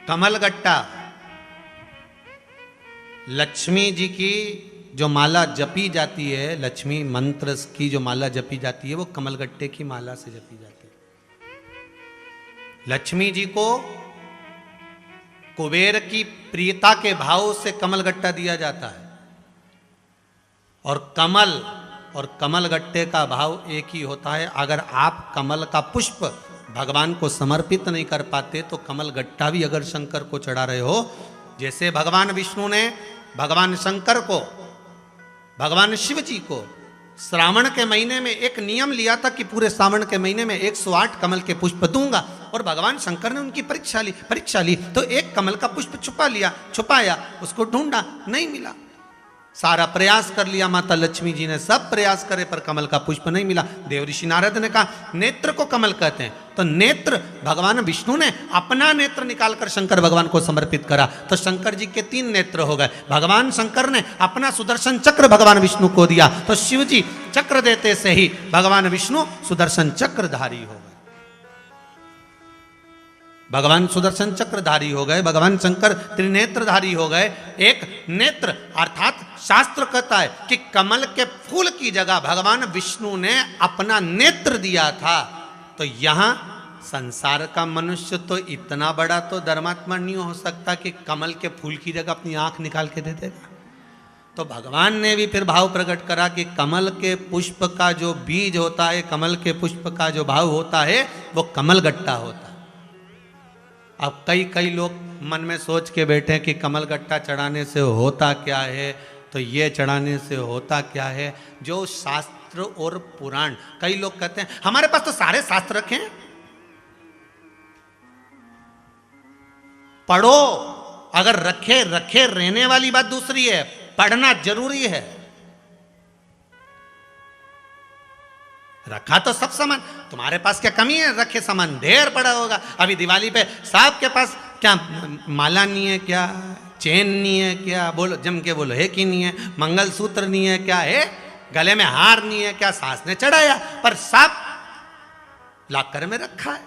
कमलगट्टा लक्ष्मी जी की जो माला जपी जाती है, लक्ष्मी मंत्र की जो माला जपी जाती है, वो कमलगट्टे की माला से जपी जाती है। लक्ष्मी जी को कुबेर की प्रियता के भाव से कमलगट्टा दिया जाता है, और कमल और कमलगट्टे का भाव एक ही होता है। अगर आप कमल का पुष्प भगवान को समर्पित नहीं कर पाते तो कमलगट्टा भी अगर शंकर को चढ़ा रहे हो, जैसे भगवान विष्णु ने भगवान शंकर को, भगवान शिव जी को श्रावण के महीने में एक नियम लिया था कि पूरे श्रावण के महीने में 108 कमल के पुष्प दूंगा, और भगवान शंकर ने उनकी परीक्षा ली तो एक कमल का पुष्प छुपाया, उसको ढूंढा, नहीं मिला। सारा प्रयास कर लिया, माता लक्ष्मी जी ने सब प्रयास करे पर कमल का पुष्प नहीं मिला। देवऋषि नारद ने कहा नेत्र को कमल कहते हैं, तो नेत्र भगवान विष्णु ने अपना नेत्र निकालकर शंकर भगवान को समर्पित करा, तो शंकर जी के 3 नेत्र हो गए। भगवान शंकर ने अपना सुदर्शन चक्र भगवान विष्णु को दिया, तो शिव जी चक्र देते से ही भगवान विष्णु सुदर्शन चक्रधारी हो गए, भगवान सुदर्शन चक्रधारी हो गए, भगवान शंकर त्रिनेत्रधारी हो गए। एक नेत्र अर्थात शास्त्र कहता है कि कमल के फूल की जगह भगवान विष्णु ने अपना नेत्र दिया था। तो यहां संसार का मनुष्य तो इतना बड़ा तो धर्मात्मा नहीं हो सकता कि कमल के फूल की जगह अपनी आंख निकाल के दे देगा। तो भगवान ने भी फिर भाव प्रकट करा कि कमल के पुष्प का जो बीज होता है, कमल के पुष्प का जो भाव होता है, वो कमलगट्टा होता है। अब कई लोग मन में सोच के बैठे कि कमलगट्टा चढ़ाने से होता क्या है, तो ये चढ़ाने से होता क्या है। जो शास्त्र और पुराण, कई लोग कहते हैं हमारे पास तो सारे शास्त्र रखे हैं, पढ़ो। अगर रखे रहने वाली बात दूसरी है, पढ़ना जरूरी है। रखा तो सब सामान, तुम्हारे पास क्या कमी है? रखे सामान ढेर पड़ा होगा। अभी दिवाली पे सबके पास क्या माला नहीं है, क्या चेन नहीं है, क्या बोलो जम के बोलो है कि नहीं है, मंगलसूत्र नहीं है, क्या है गले में हार नहीं है, क्या सास ने चढ़ाया, पर सब लॉकर में रखा है।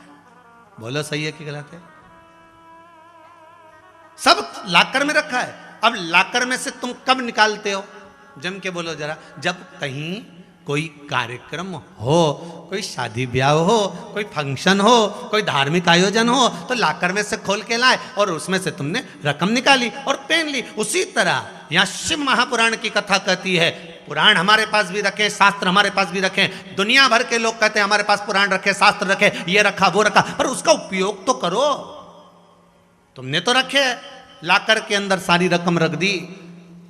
बोलो सही है कि गलत है? सब लॉकर में रखा है। अब लॉकर में से तुम कब निकालते हो? जम के बोलो जरा। जब कहीं कोई कार्यक्रम हो, कोई शादी ब्याह हो, कोई फंक्शन हो, कोई धार्मिक आयोजन हो, तो लाकर में से खोल के लाए और उसमें से तुमने रकम निकाली और पहन ली। उसी तरह यहाँ शिव महापुराण की कथा कहती है, पुराण हमारे पास भी रखे, शास्त्र हमारे पास भी रखे। दुनिया भर के लोग कहते हैं हमारे पास पुराण रखे, शास्त्र रखे, ये रखा वो रखा, पर उसका उपयोग तो करो। तुमने तो रखे, लाकर के अंदर सारी रकम रख दी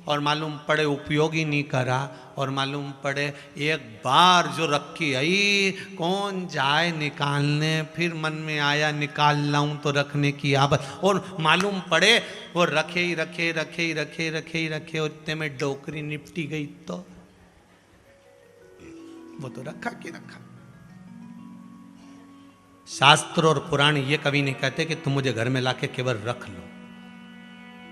और मालूम पड़े उपयोग ही नहीं करा, और मालूम पड़े एक बार जो रखी आई, कौन जाए निकालने, फिर मन में आया निकाल लाऊं तो रखने की आदत, और मालूम पड़े वो रखे और इतने में डोकरी निपटी गई, तो वो तो रखा कि रखा। शास्त्र और पुराण ये कभी नहीं कहते कि तुम मुझे घर में लाके केवल रख लो।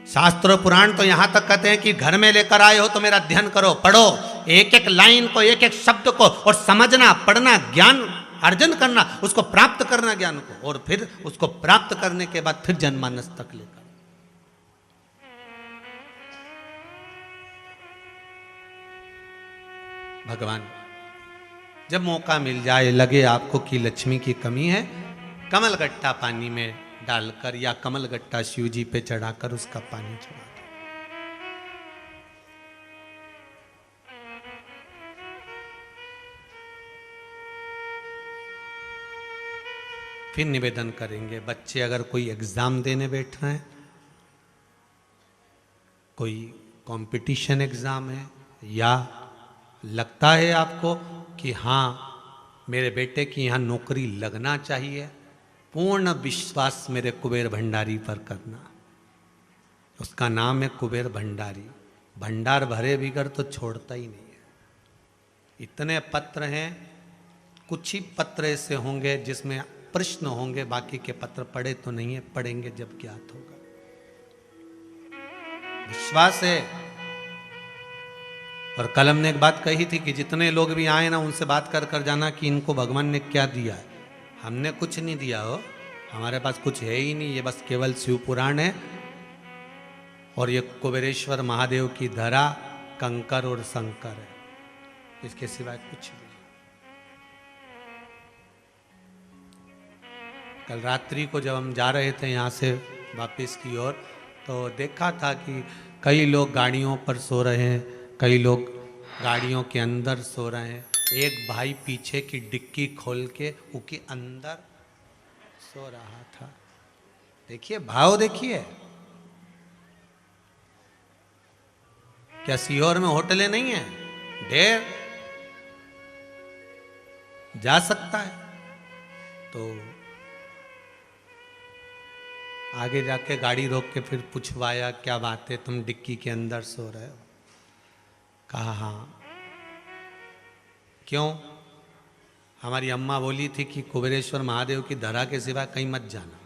शास्त्र पुराण तो यहां तक कहते हैं कि घर में लेकर आए हो तो मेरा अध्ययन करो, पढ़ो, एक एक लाइन को, एक एक शब्द को, और समझना, पढ़ना, ज्ञान अर्जन करना, उसको प्राप्त करना ज्ञान को, और फिर उसको प्राप्त करने के बाद फिर जनमानस तक लेकर। भगवान जब मौका मिल जाए, लगे आपको कि लक्ष्मी की कमी है, कमलगट्टा पानी में डालकर या कमलगट्टा शिव जी पे चढ़ाकर उसका पानी चढ़ा दो। फिर निवेदन करेंगे, बच्चे अगर कोई एग्जाम देने बैठ रहे हैं, कोई कंपटीशन एग्जाम है, या लगता है आपको कि हाँ मेरे बेटे की यहाँ नौकरी लगना चाहिए, पूर्ण विश्वास मेरे कुबेर भंडारी पर करना। उसका नाम है कुबेर भंडारी। भंडार भरे बिगर तो छोड़ता ही नहीं है। इतने पत्र हैं, कुछ ही पत्र ऐसे होंगे जिसमें प्रश्न होंगे, बाकी के पत्र पढ़े तो नहीं है, पढ़ेंगे जब ज्ञात होगा। विश्वास है। और कलम ने एक बात कही थी कि जितने लोग भी आए ना, उनसे बात कर कर जाना कि इनको भगवान ने क्या दिया है। हमने कुछ नहीं दिया हो, हमारे पास कुछ है ही नहीं, ये बस केवल शिव पुराण है और ये कुबेरेश्वर महादेव की धरा, कंकर और शंकर है, इसके सिवाय कुछ भी। कल रात्रि को जब हम जा रहे थे यहाँ से वापस की ओर, तो देखा था कि कई लोग गाड़ियों पर सो रहे हैं, कई लोग गाड़ियों के अंदर सो रहे हैं। एक भाई पीछे की डिक्की खोल के उसके अंदर सो रहा था। देखिए भाव, देखिए क्या सीहोर में होटलें नहीं है? ढेर, जा सकता है। तो आगे जाके गाड़ी रोक के फिर पूछवाया, क्या बात है, तुम डिक्की के अंदर सो रहे हो? कहा हाँ। क्यों? हमारी अम्मा बोली थी कि कुबेरेश्वर महादेव की धरा के सिवा कहीं मत जाना।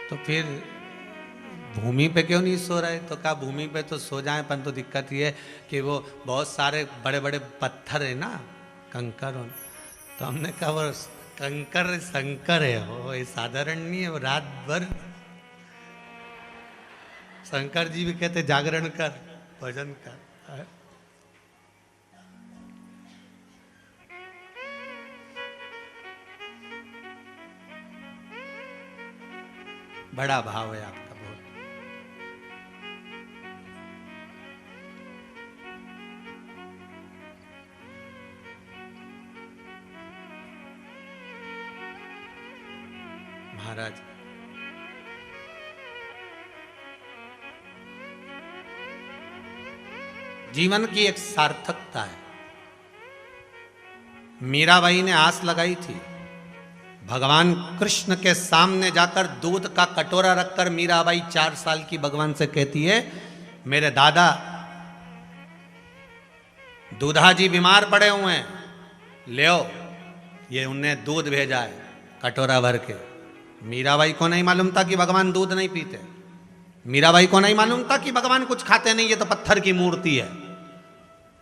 तो फिर भूमि पे क्यों नहीं सो रहे? तो कहा भूमि पे तो सो जाएं, पर तो दिक्कत ये है कि वो बहुत सारे बड़े बड़े पत्थर है ना, कंकर। तो हमने कहा वो कंकर शंकर है, वो ये साधारण नहीं है, वो रात भर शंकर जी भी कहते जागरण कर, भजन कर। बड़ा भाव है आपका बहुत। महाराज जीवन की एक सार्थकता है। मीराबाई ने आस लगाई थी, भगवान कृष्ण के सामने जाकर दूध का कटोरा रखकर मीराबाई 4 साल की भगवान से कहती है, मेरे दादा दूधा जी बीमार पड़े हुए हैं, ले आओ। ये उनने दूध भेजा है कटोरा भर के। मीराबाई को नहीं मालूम था कि भगवान दूध नहीं पीते। मीराबाई को नहीं मालूम था कि भगवान कुछ खाते नहीं, ये तो पत्थर की मूर्ति है।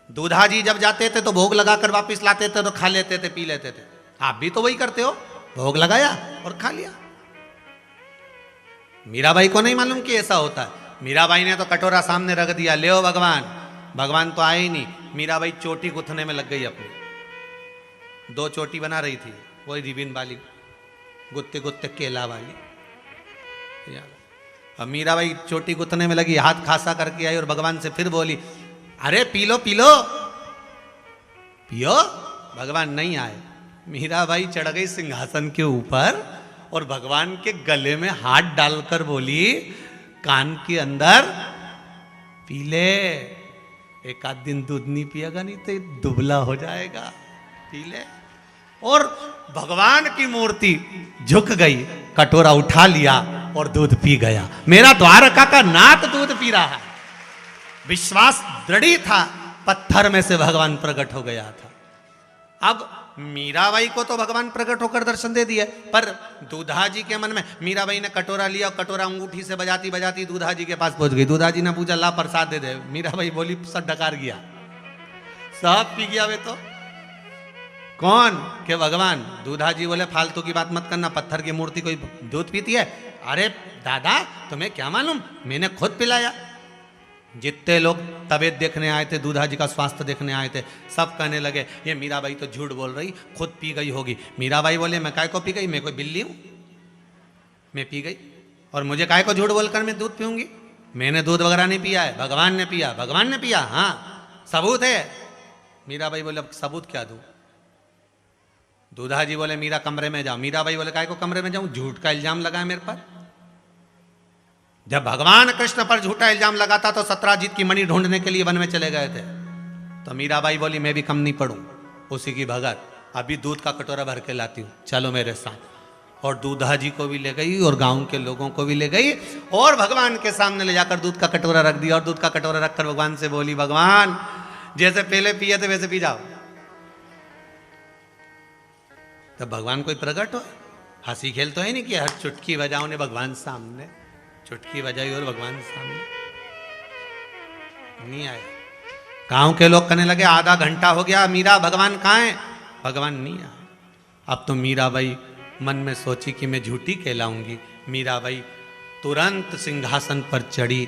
दूधा जी जब जाते थे तो भोग लगाकर वापस लाते थे, तो खा लेते थे, पी लेते थे। आप भी तो वही करते हो, भोग लगाया और खा लिया। मीराबाई को नहीं मालूम कि ऐसा होता है। मीराबाई ने तो कटोरा सामने रख दिया, ले ओ भगवान। भगवान तो आए ही नहीं। मीराबाई चोटी गुथने में लग गई अपनी। 2 चोटी बना रही थी, वही रिबिन वाली, गुत्ते गुत्ते केला वाली। अब मीराबाई चोटी गुथने में लगी, हाथ खासा करके आई और भगवान से फिर बोली, अरे पी लो पी लो, पियो। भगवान नहीं आए। मीराबाई चढ़ गई सिंहासन के ऊपर और भगवान के गले में हाथ डालकर बोली, कान के अंदर पी ले। एक आध दिन दूध नहीं पिएगा नहीं तो दुबला हो जाएगा, पी ले। और भगवान की मूर्ति झुक गई, कटोरा उठा लिया और दूध पी गया। मेरा द्वारका का नाथ दूध पी रहा है। विश्वास दृढ़ था, पत्थर में से भगवान प्रकट हो गया था। अब मीराबाई को तो भगवान प्रकट होकर दर्शन दे दिए, पर दूधा जी के मन में, मीराबाई ने कटोरा लिया और कटोरा अंगूठी से बजाती बजाती दूधा जी के पास पहुंच गई। दूधा जी ने पूछा, ला प्रसाद दे दे। मीराबाई बोली, सब डकार गया, सब पी गया। वे तो कौन के भगवान। दूधा जी बोले, फालतू की बात मत करना, पत्थर की मूर्ति कोई दूध पीती है? अरे दादा तुम्हें क्या मालूम, मैंने खुद पिलाया। जितने लोग तबीयत देखने आए थे, दूधा जी का स्वास्थ्य देखने आए थे, सब कहने लगे ये मीराबाई तो झूठ बोल रही, खुद पी गई होगी। मीराबाई बोले, मैं काय को पी गई, मैं कोई बिल्ली हूं, मैं पी गई। और मुझे काय को झूठ बोलकर मैं दूध पीऊंगी? मैंने दूध वगैरह नहीं पिया है, भगवान ने पिया। भगवान ने पिया, हाँ सबूत है। मीराबाई बोले, अब सबूत क्या दूं? दूधा जी बोले, मीरा कमरे में जाओ। मीराबाई बोले, काय को कमरे में जाऊं, झूठ का इल्जाम लगाया मेरे पर। जब भगवान कृष्ण पर झूठा इल्जाम लगाता तो सत्राजीत की मणि ढूंढने के लिए वन में चले गए थे। तो मीराबाई बोली, मैं भी कम नहीं पड़ूं, उसी की भगत, अभी दूध का कटोरा भर के लाती हूं, चलो मेरे साथ। और दूधा जी को भी ले गई और गांव के लोगों को भी ले गई और भगवान के सामने ले जाकर दूध का कटोरा रख दिया। और दूध का कटोरा रखकर भगवान से बोली, भगवान जैसे पहले पिए थे वैसे पी जाओ। तब भगवान कोई प्रकट हो, हंसी खेल तो है नहीं कि हर चुटकी बजाओ ने भगवान सामने, चुटकी बजाई और भगवान सामने नहीं आए। गांव के लोग कहने लगे, आधा घंटा हो गया, मीरा भगवान कहाँ है? भगवान नहीं आए। अब तो मीराबाई मन में सोची कि मैं झूठी कहलाऊंगी। मीराबाई तुरंत सिंहासन पर चढ़ी,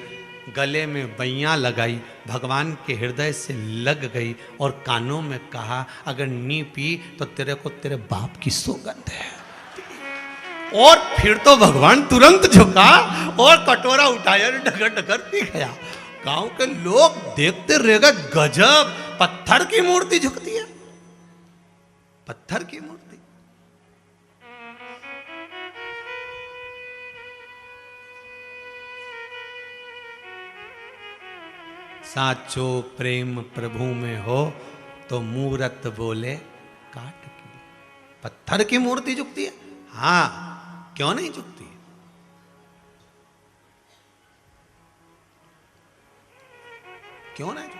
गले में बैयां लगाई, भगवान के हृदय से लग गई और कानों में कहा, अगर नी पी तो तेरे को तेरे बाप की सौगंध है। और फिर तो भगवान तुरंत झुका और कटोरा उठाया, डगर डगर पी गया। गांव के लोग देखते रह गए, गजब, पत्थर की मूर्ति झुकती है, पत्थर की मूर्ति। साचो प्रेम प्रभु में हो तो मूरत बोले काट की। पत्थर की मूर्ति झुकती है, हाँ, क्यों नहीं झुकती है? क्यों नहीं झुकी?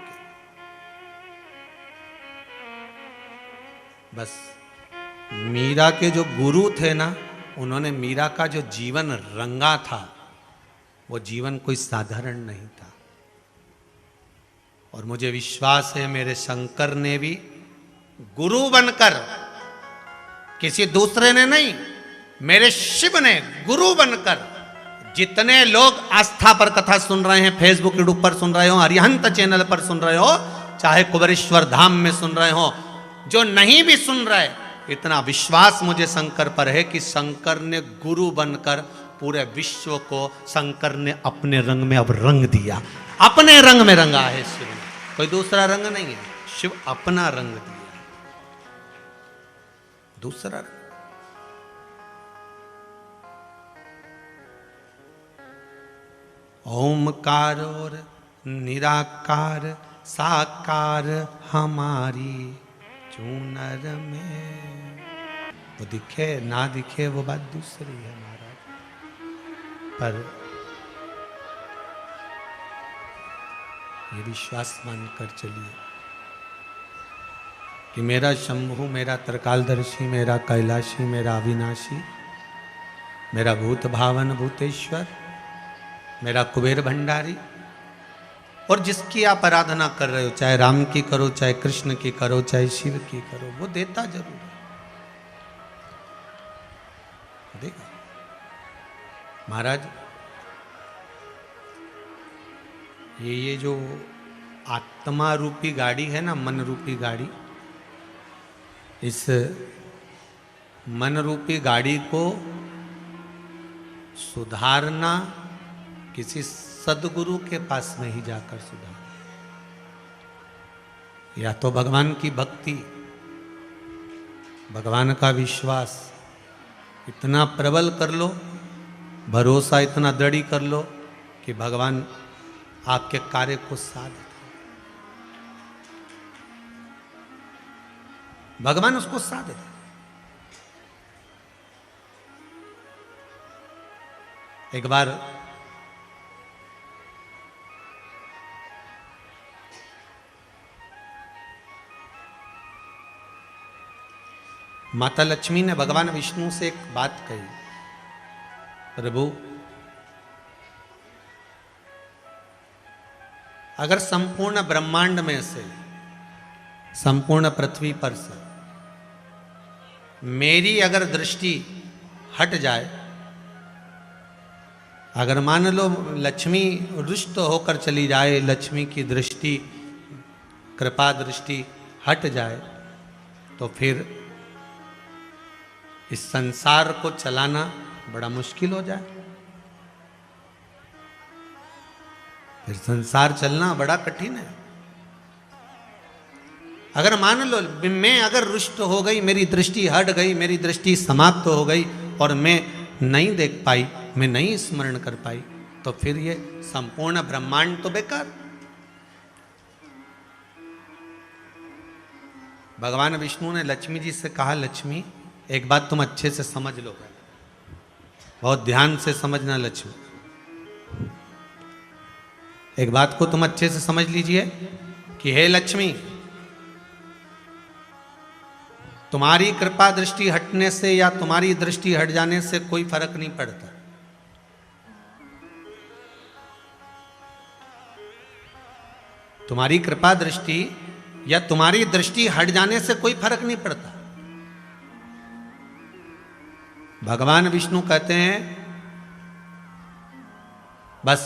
बस मीरा के जो गुरु थे ना, उन्होंने मीरा का जो जीवन रंगा था, वो जीवन कोई साधारण नहीं था। और मुझे विश्वास है मेरे शंकर ने भी गुरु बनकर, किसी दूसरे ने नहीं, मेरे शिव ने गुरु बनकर, जितने लोग आस्था पर कथा सुन रहे हैं, फेसबुक यूट्यूब पर सुन रहे हो, अरिहंत चैनल पर सुन रहे हो, चाहे कुबेरेश्वर धाम में सुन रहे हो, जो नहीं भी सुन रहे, इतना विश्वास मुझे शंकर पर है कि शंकर ने गुरु बनकर पूरे विश्व को शंकर ने अपने रंग में अब रंग दिया। अपने रंग में रंगा है शिव ने, कोई दूसरा रंग नहीं है, शिव अपना रंग दिया, दूसरा रंग। ओमकार और निराकार साकार हमारी चूनर में, वो दिखे ना दिखे वो बात दूसरी है महाराज, पर ये विश्वास मानकर चलिए कि मेरा शंभु, मेरा त्रिकालदर्शी, मेरा कैलाशी, मेरा अविनाशी, मेरा भूत भावन भूतेश्वर, मेरा कुबेर भंडारी, और जिसकी आप आराधना कर रहे हो, चाहे राम की करो, चाहे कृष्ण की करो, चाहे शिव की करो, वो देता जरूर है। देखो महाराज, ये जो आत्मा रूपी गाड़ी है ना, मन रूपी गाड़ी, इस मन रूपी गाड़ी को सुधारना किसी सदगुरु के पास में ही जाकर सुधार, या तो भगवान की भक्ति, भगवान का विश्वास इतना प्रबल कर लो, भरोसा इतना दृढ़ कर लो कि भगवान आपके कार्य को साध, भगवान उसको साध दे। एक बार माता लक्ष्मी ने भगवान विष्णु से एक बात कही, प्रभु अगर संपूर्ण ब्रह्मांड में से, संपूर्ण पृथ्वी पर से मेरी अगर दृष्टि हट जाए, अगर मान लो लक्ष्मी रुष्ट होकर चली जाए, लक्ष्मी की दृष्टि, कृपा दृष्टि हट जाए, तो फिर इस संसार को चलाना बड़ा मुश्किल हो जाए, फिर संसार चलना बड़ा कठिन है। अगर मान लो मैं अगर रुष्ट हो गई, मेरी दृष्टि हट गई, मेरी दृष्टि समाप्त हो गई और मैं नहीं देख पाई, मैं नहीं स्मरण कर पाई, तो फिर ये संपूर्ण ब्रह्मांड तो बेकार। भगवान विष्णु ने लक्ष्मी जी से कहा, लक्ष्मी एक बात तुम अच्छे से समझ लो, बहुत ध्यान से समझना लक्ष्मी, एक बात को तुम अच्छे से समझ लीजिए कि हे लक्ष्मी, तुम्हारी कृपा दृष्टि हटने से या तुम्हारी दृष्टि हट जाने से कोई फर्क नहीं पड़ता। तुम्हारी कृपा दृष्टि या तुम्हारी दृष्टि हट जाने से कोई फर्क नहीं पड़ता। भगवान विष्णु कहते हैं बस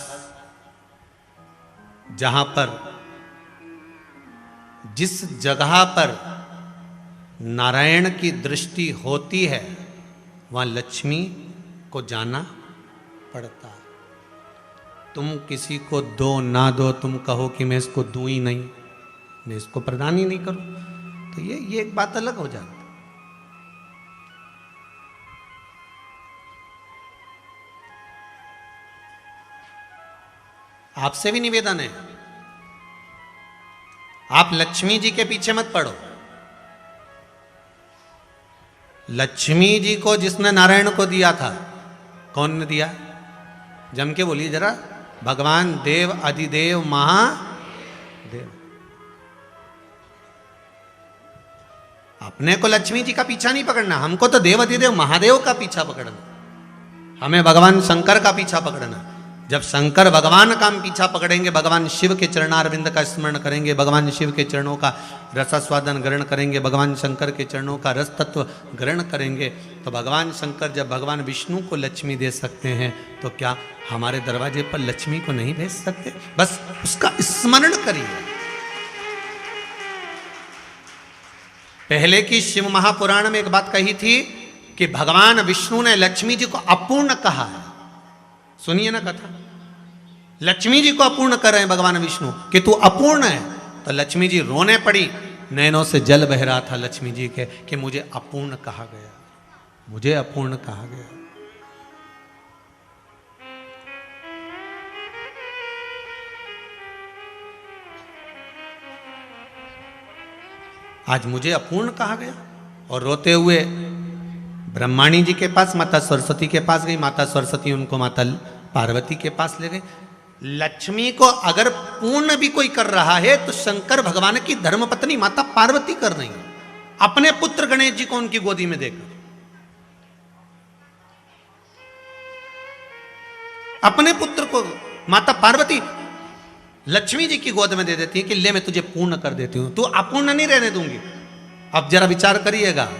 जहां पर जिस जगह पर नारायण की दृष्टि होती है वहां लक्ष्मी को जाना पड़ता है। तुम किसी को दो ना दो, तुम कहो कि मैं इसको दूं ही नहीं, मैं इसको प्रदान ही नहीं करूं, तो ये एक बात अलग हो जाती है। आपसे भी निवेदन है, आप लक्ष्मी जी के पीछे मत पड़ो। लक्ष्मी जी को जिसने नारायण को दिया था, कौन ने दिया? जम के बोलिए जरा, भगवान देव अधिदेव महादेव। अपने को लक्ष्मी जी का पीछा नहीं पकड़ना, हमको तो देव अधिदेव महादेव का पीछा पकड़ना, हमें भगवान शंकर का पीछा पकड़ना। जब शंकर भगवान का हम पीछा पकड़ेंगे, भगवान शिव के चरणारविंद का स्मरण करेंगे, भगवान शिव के चरणों का रसास्वादन ग्रहण करेंगे, भगवान शंकर के चरणों का रस तत्व ग्रहण करेंगे, तो भगवान शंकर जब भगवान विष्णु को लक्ष्मी दे सकते हैं, तो क्या हमारे दरवाजे पर लक्ष्मी को नहीं भेज सकते? बस उसका स्मरण करिए। पहले की शिव महापुराण में एक बात कही थी कि भगवान विष्णु ने लक्ष्मी जी को अपूर्ण कहा है। सुनिए ना कथा, लक्ष्मी जी को अपूर्ण कर रहे हैं भगवान विष्णु कि तू अपूर्ण है। तो लक्ष्मी जी रोने पड़ी, नैनों से जल बह रहा था लक्ष्मी जी के कि मुझे अपूर्ण कहा गया, मुझे अपूर्ण कहा गया। आज मुझे अपूर्ण कहा गया। और रोते हुए ब्रह्माणी जी के पास, माता सरस्वती के पास गई। माता सरस्वती उनको माता पार्वती के पास ले गई। लक्ष्मी को अगर पूर्ण भी कोई कर रहा है तो शंकर भगवान की धर्मपत्नी माता पार्वती कर रही है, अपने पुत्र गणेश जी को उनकी गोदी में देकर। अपने पुत्र को माता पार्वती लक्ष्मी जी की गोद में दे देती है कि ले मैं तुझे पूर्ण कर देती हूं, तू अपूर्ण नहीं रहने दूंगी। अब जरा विचार करिएगा,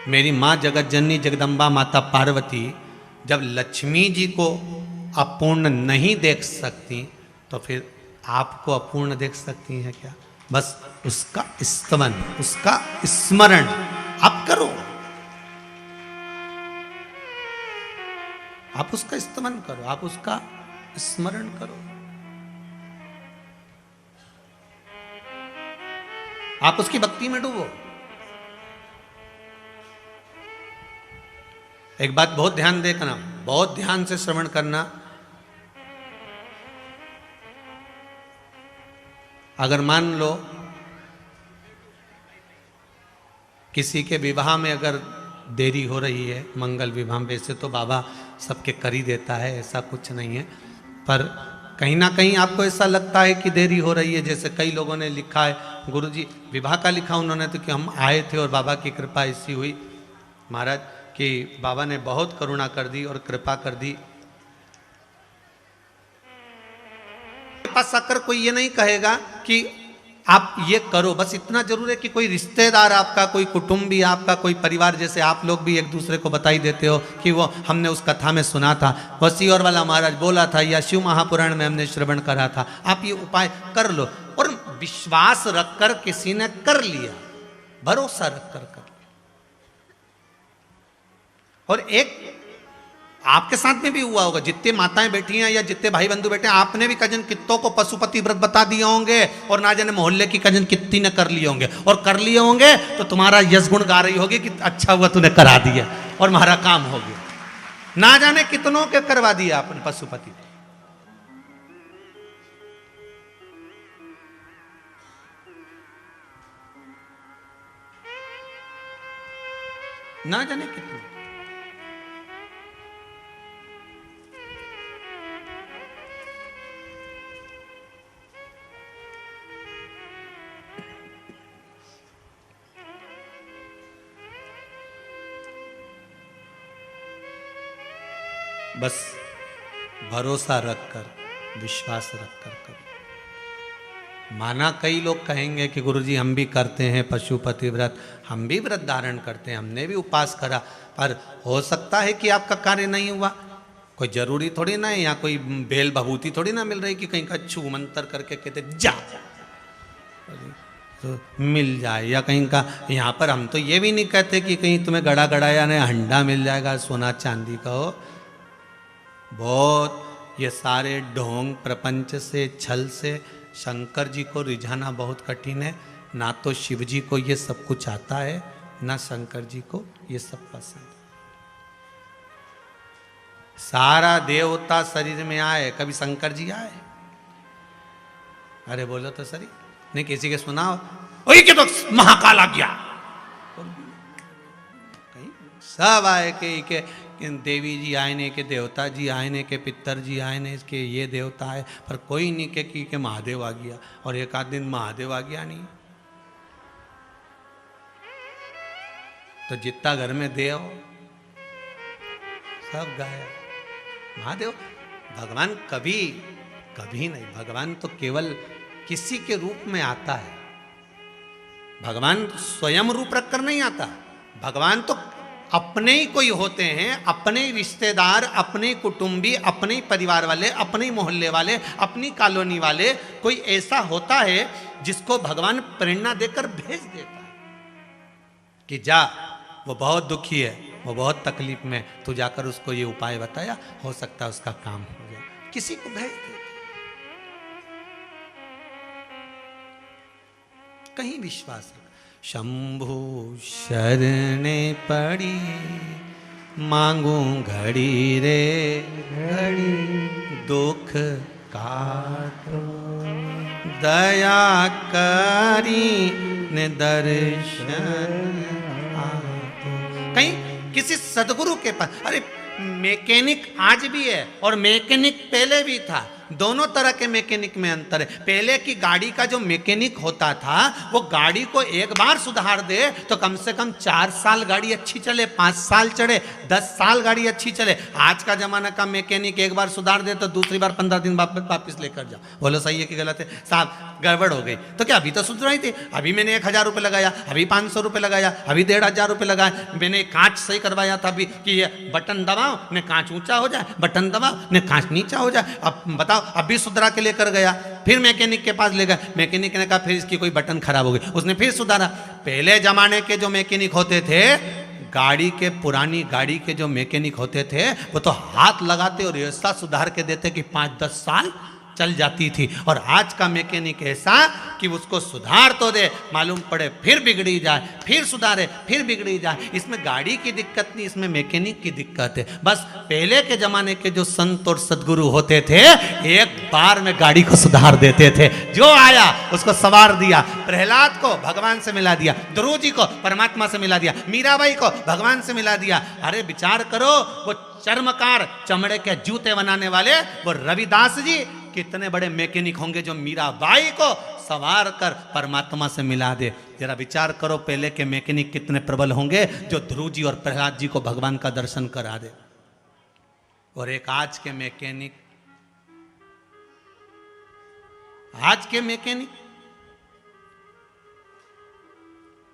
मेरी मां जगत जननी जगदम्बा माता पार्वती जब लक्ष्मी जी को अपूर्ण नहीं देख सकती, तो फिर आपको अपूर्ण देख सकती हैं क्या? बस उसका स्तवन, उसका स्मरण आप करो, आप उसका स्तवन करो, आप उसका स्मरण करो, आप उसकी भक्ति में डूबो। एक बात बहुत ध्यान देखना, बहुत ध्यान से श्रवण करना। अगर मान लो किसी के विवाह में अगर देरी हो रही है, मंगल विवाह में, वैसे तो बाबा सबके कर ही देता है, ऐसा कुछ नहीं है, पर कहीं ना कहीं आपको ऐसा लगता है कि देरी हो रही है। जैसे कई लोगों ने लिखा है, गुरुजी विवाह का लिखा उन्होंने तो कि हम आए थे और बाबा की कृपा ऐसी हुई महाराज कि बाबा ने बहुत करुणा कर दी और कृपा कर दी। पास आकर कोई ये नहीं कहेगा कि आप ये करो, बस इतना जरूर है कि कोई रिश्तेदार आपका, कोई कुटुंबी आपका, कोई परिवार, जैसे आप लोग भी एक दूसरे को बताई देते हो कि वो हमने उस कथा में सुना था, वसीऔर वाला महाराज बोला था, या शिव महापुराण में हमने श्रवण करा था, आप ये उपाय कर लो। और विश्वास रखकर किसी ने कर लिया, भरोसा रखकर कर लिया। और एक आपके साथ में भी हुआ होगा, जितने माताएं बैठी हैं या जितने भाई बंधु बैठे हैं, आपने भी कजन कित्तों को पशुपति व्रत बता दिए होंगे, और ना जाने मोहल्ले की कजन कितनी ने कर लिए होंगे, और कर लिए होंगे तो तुम्हारा यश गुण गा रही होगी कि अच्छा हुआ तूने करा दिया और हमारा काम हो गया। ना जाने कितनों के करवा दिया आपने पशुपति, ना जाने कितने। बस भरोसा रखकर, विश्वास रखकर करो। माना कई लोग कहेंगे कि गुरुजी हम भी करते हैं पशुपति व्रत, हम भी व्रत धारण करते हैं, हमने भी उपवास करा, पर हो सकता है कि आपका कार्य नहीं हुआ। कोई जरूरी थोड़ी ना है, या कोई बेल भभूति थोड़ी ना मिल रही कि कहीं का छू मंत्र करके कहते जा तो मिल जाए, या कहीं का। यहाँ पर हम तो ये भी नहीं कहते कि कहीं तुम्हें गड़ा गड़ाया नहीं हंडा मिल जाएगा सोना चांदी का हो। बहुत ये सारे ढोंग प्रपंच से, छल से शंकर जी को रिझाना बहुत कठिन है। ना तो शिव जी को ये सब कुछ आता है, ना शंकर जी को ये सब पसंद। सारा देवता शरीर में आए, कभी शंकर जी आए? अरे बोलो तो सही, नहीं किसी के सुनाओ, वही के तो महाकाल आ गया, सब आए के देवी जी आए ने, के देवता जी आए ने, के पितर जी आए ने, के ये देवता है, पर कोई नहीं के महादेव आ गया। और एक आध दिन महादेव आ गया नहीं, तो जितना घर में देव सब गायब। महादेव भगवान कभी कभी नहीं, भगवान तो केवल किसी के रूप में आता है। भगवान स्वयं रूप रखकर नहीं आता, भगवान तो अपने ही कोई होते हैं, अपने रिश्तेदार, अपने कुटुंबी, अपने परिवार वाले, अपने मोहल्ले वाले, अपनी कॉलोनी वाले, कोई ऐसा होता है जिसको भगवान प्रेरणा देकर भेज देता है कि जा, वो बहुत दुखी है, वो बहुत तकलीफ में, तू जाकर उसको ये उपाय बताया, हो सकता है उसका काम हो जाए, किसी को भेज दे। कहीं विश्वास रख। शंभु शरणे पड़ी मांगू घड़ी रे घड़ी, दुख काटो दया करी ने दर्शन आतो। कहीं किसी सदगुरु के पास, अरे मैकेनिक आज भी है और मैकेनिक पहले भी था, दोनों तरह के मैकेनिक में अंतर है। पहले की गाड़ी का जो मैकेनिक होता था वो गाड़ी को एक बार सुधार दे तो कम से कम 4 साल गाड़ी अच्छी चले, 5 साल चढ़े, 10 साल गाड़ी अच्छी चले। आज का जमाना का मैकेनिक एक बार सुधार दे तो दूसरी बार 15 दिन वापस लेकर जाओ, बोलो सही है कि गलत है? साहब गड़बड़ हो गई तो क्या अभी तो सुधराई थी, अभी मैंने 1000 रुपये लगाया, अभी 500 रुपये लगाया, अभी 1500 रुपये लगाया, मैंने कांच सही करवाया था अभी कि ये बटन दबाओ ने कांच ऊंचा हो जाए, बटन दबाओ ने कांच नीचा हो जाए। अब बताओ, अभी सुधरा के लेकर गया, फिर मैकेनिक के पास ले गया, मैकेनिक ने कहा फिर इसकी कोई बटन खराब हो गई, उसने फिर सुधारा। पहले जमाने के जो मैकेनिक होते थे, गाड़ी के, पुरानी गाड़ी के जो मैकेनिक होते थे, वो तो हाथ लगाते और ऐसा सुधार के देते कि 5-10 साल चल जाती थी। और आज का मैकेनिक ऐसा कि उसको सुधार तो दे, मालूम पड़े फिर बिगड़ी जाए, फिर सुधारे फिर बिगड़ी जाए। इसमें गाड़ी की दिक्कत नहीं, इसमें मैकेनिक की दिक्कत है। बस पहले के जमाने के जो संत और सदगुरु होते थे, एक बार में गाड़ी को सुधार देते थे, जो आया उसको सवार दिया। प्रहलाद को भगवान से मिला दिया, ध्रुव जी को परमात्मा से मिला दिया, मीराबाई को भगवान से मिला दिया। अरे विचार करो, वो चर्मकार, चमड़े के जूते बनाने वाले वो रविदास जी कितने बड़े मैकेनिक होंगे जो मीराबाई को सवार कर परमात्मा से मिला दे। जरा विचार करो, पहले के मैकेनिक कितने प्रबल होंगे जो ध्रुव जी और प्रहलाद जी को भगवान का दर्शन करा दे। और एक आज के मैकेनिक,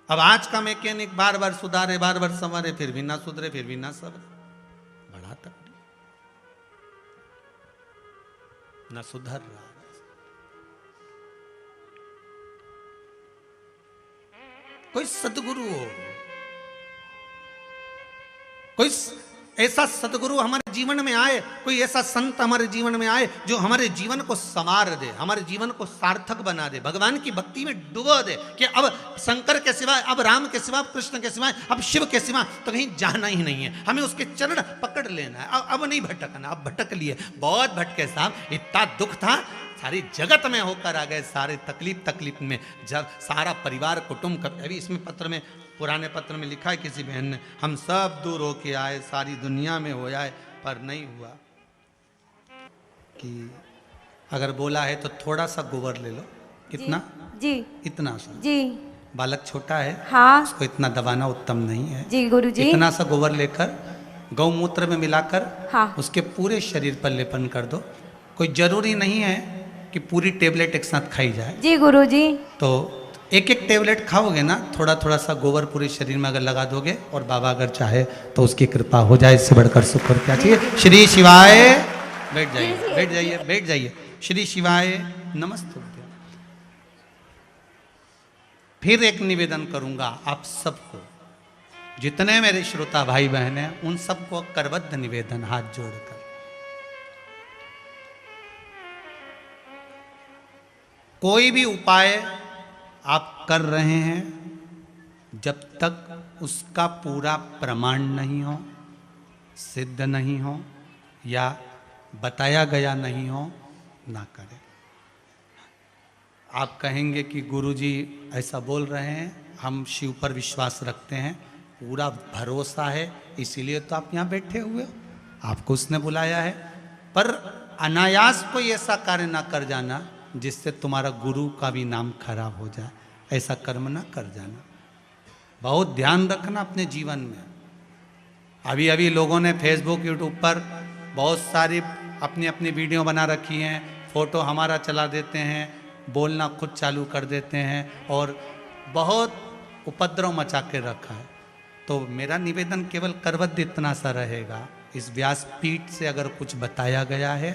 अब आज का मैकेनिक बार बार सुधारे, बार बार संवारे, फिर भी ना सुधरे, फिर भी ना सवरे, बड़ा तकलीफ, ना सुधर रहा। कोई सदगुरु हो, कोई ऐसा सदगुरु हमारे जीवन में आए, कोई ऐसा संत हमारे जीवन में आए जो हमारे जीवन को संवार दे, हमारे जीवन को सार्थक बना दे, भगवान की भक्ति में डुबो दे कि अब शंकर के सिवा, अब राम के सिवा, कृष्ण के सिवा, अब शिव के सिवा तो कहीं जाना ही नहीं है, हमें उसके चरण पकड़ लेना है। अब नहीं भटकना, अब भटक लिए, बहुत भटके साहब, इतना दुख था, सारी जगत में होकर आ गए, सारे तकलीफ में, जब सारा परिवार कुटुंब। अभी इसमें पत्र में, पुराने पत्र में लिखा है किसी बहन ने, हम सब दूर होके आए, सारी दुनिया में हो जाए, पर नहीं हुआ। कि अगर बोला है तो थोड़ा सा गोबर ले लो, कितना जी, इतना सा जी, बालक छोटा है, हाँ, उसको इतना दबाना उत्तम नहीं है जी गुरुजी। इतना सा गोबर लेकर गौमूत्र में मिलाकर हाँ, उसके पूरे शरीर पर लेपन कर दो। कोई जरूरी नहीं है कि पूरी टेबलेट एक साथ खाई जाए। जी गुरुजी। तो एक एक टेबलेट खाओगे ना, थोड़ा थोड़ा सा गोबर पूरे शरीर में अगर लगा दोगे, और बाबा अगर चाहे तो उसकी कृपा हो जाए, इससे बढ़कर सुख और क्या चाहिए। श्री शिवाय। बैठ जाइए, बैठ जाइए, बैठ जाइए। श्री शिवाय नमस्ते। फिर एक निवेदन करूंगा आप सबको, जितने मेरे श्रोता भाई बहन हैं उन सबको करबद्ध निवेदन, हाथ जोड़कर, कोई भी उपाय आप कर रहे हैं, जब तक उसका पूरा प्रमाण नहीं हो, सिद्ध नहीं हो या बताया गया नहीं हो, ना करें। आप कहेंगे कि गुरुजी ऐसा बोल रहे हैं, हम शिव पर विश्वास रखते हैं, पूरा भरोसा है, इसीलिए तो आप यहाँ बैठे हुए हो, आपको उसने बुलाया है। पर अनायास कोई ऐसा कार्य ना कर जाना जिससे तुम्हारा गुरु का भी नाम खराब हो जाए, ऐसा कर्म ना कर जाना। बहुत ध्यान रखना अपने जीवन में। अभी अभी लोगों ने फेसबुक यूट्यूब पर बहुत सारी अपनी अपनी वीडियो बना रखी हैं, फोटो हमारा चला देते हैं, बोलना खुद चालू कर देते हैं और बहुत उपद्रव मचा के रखा है। तो मेरा निवेदन केवल करबद्ध इतना सा रहेगा, इस व्यासपीठ से अगर कुछ बताया गया है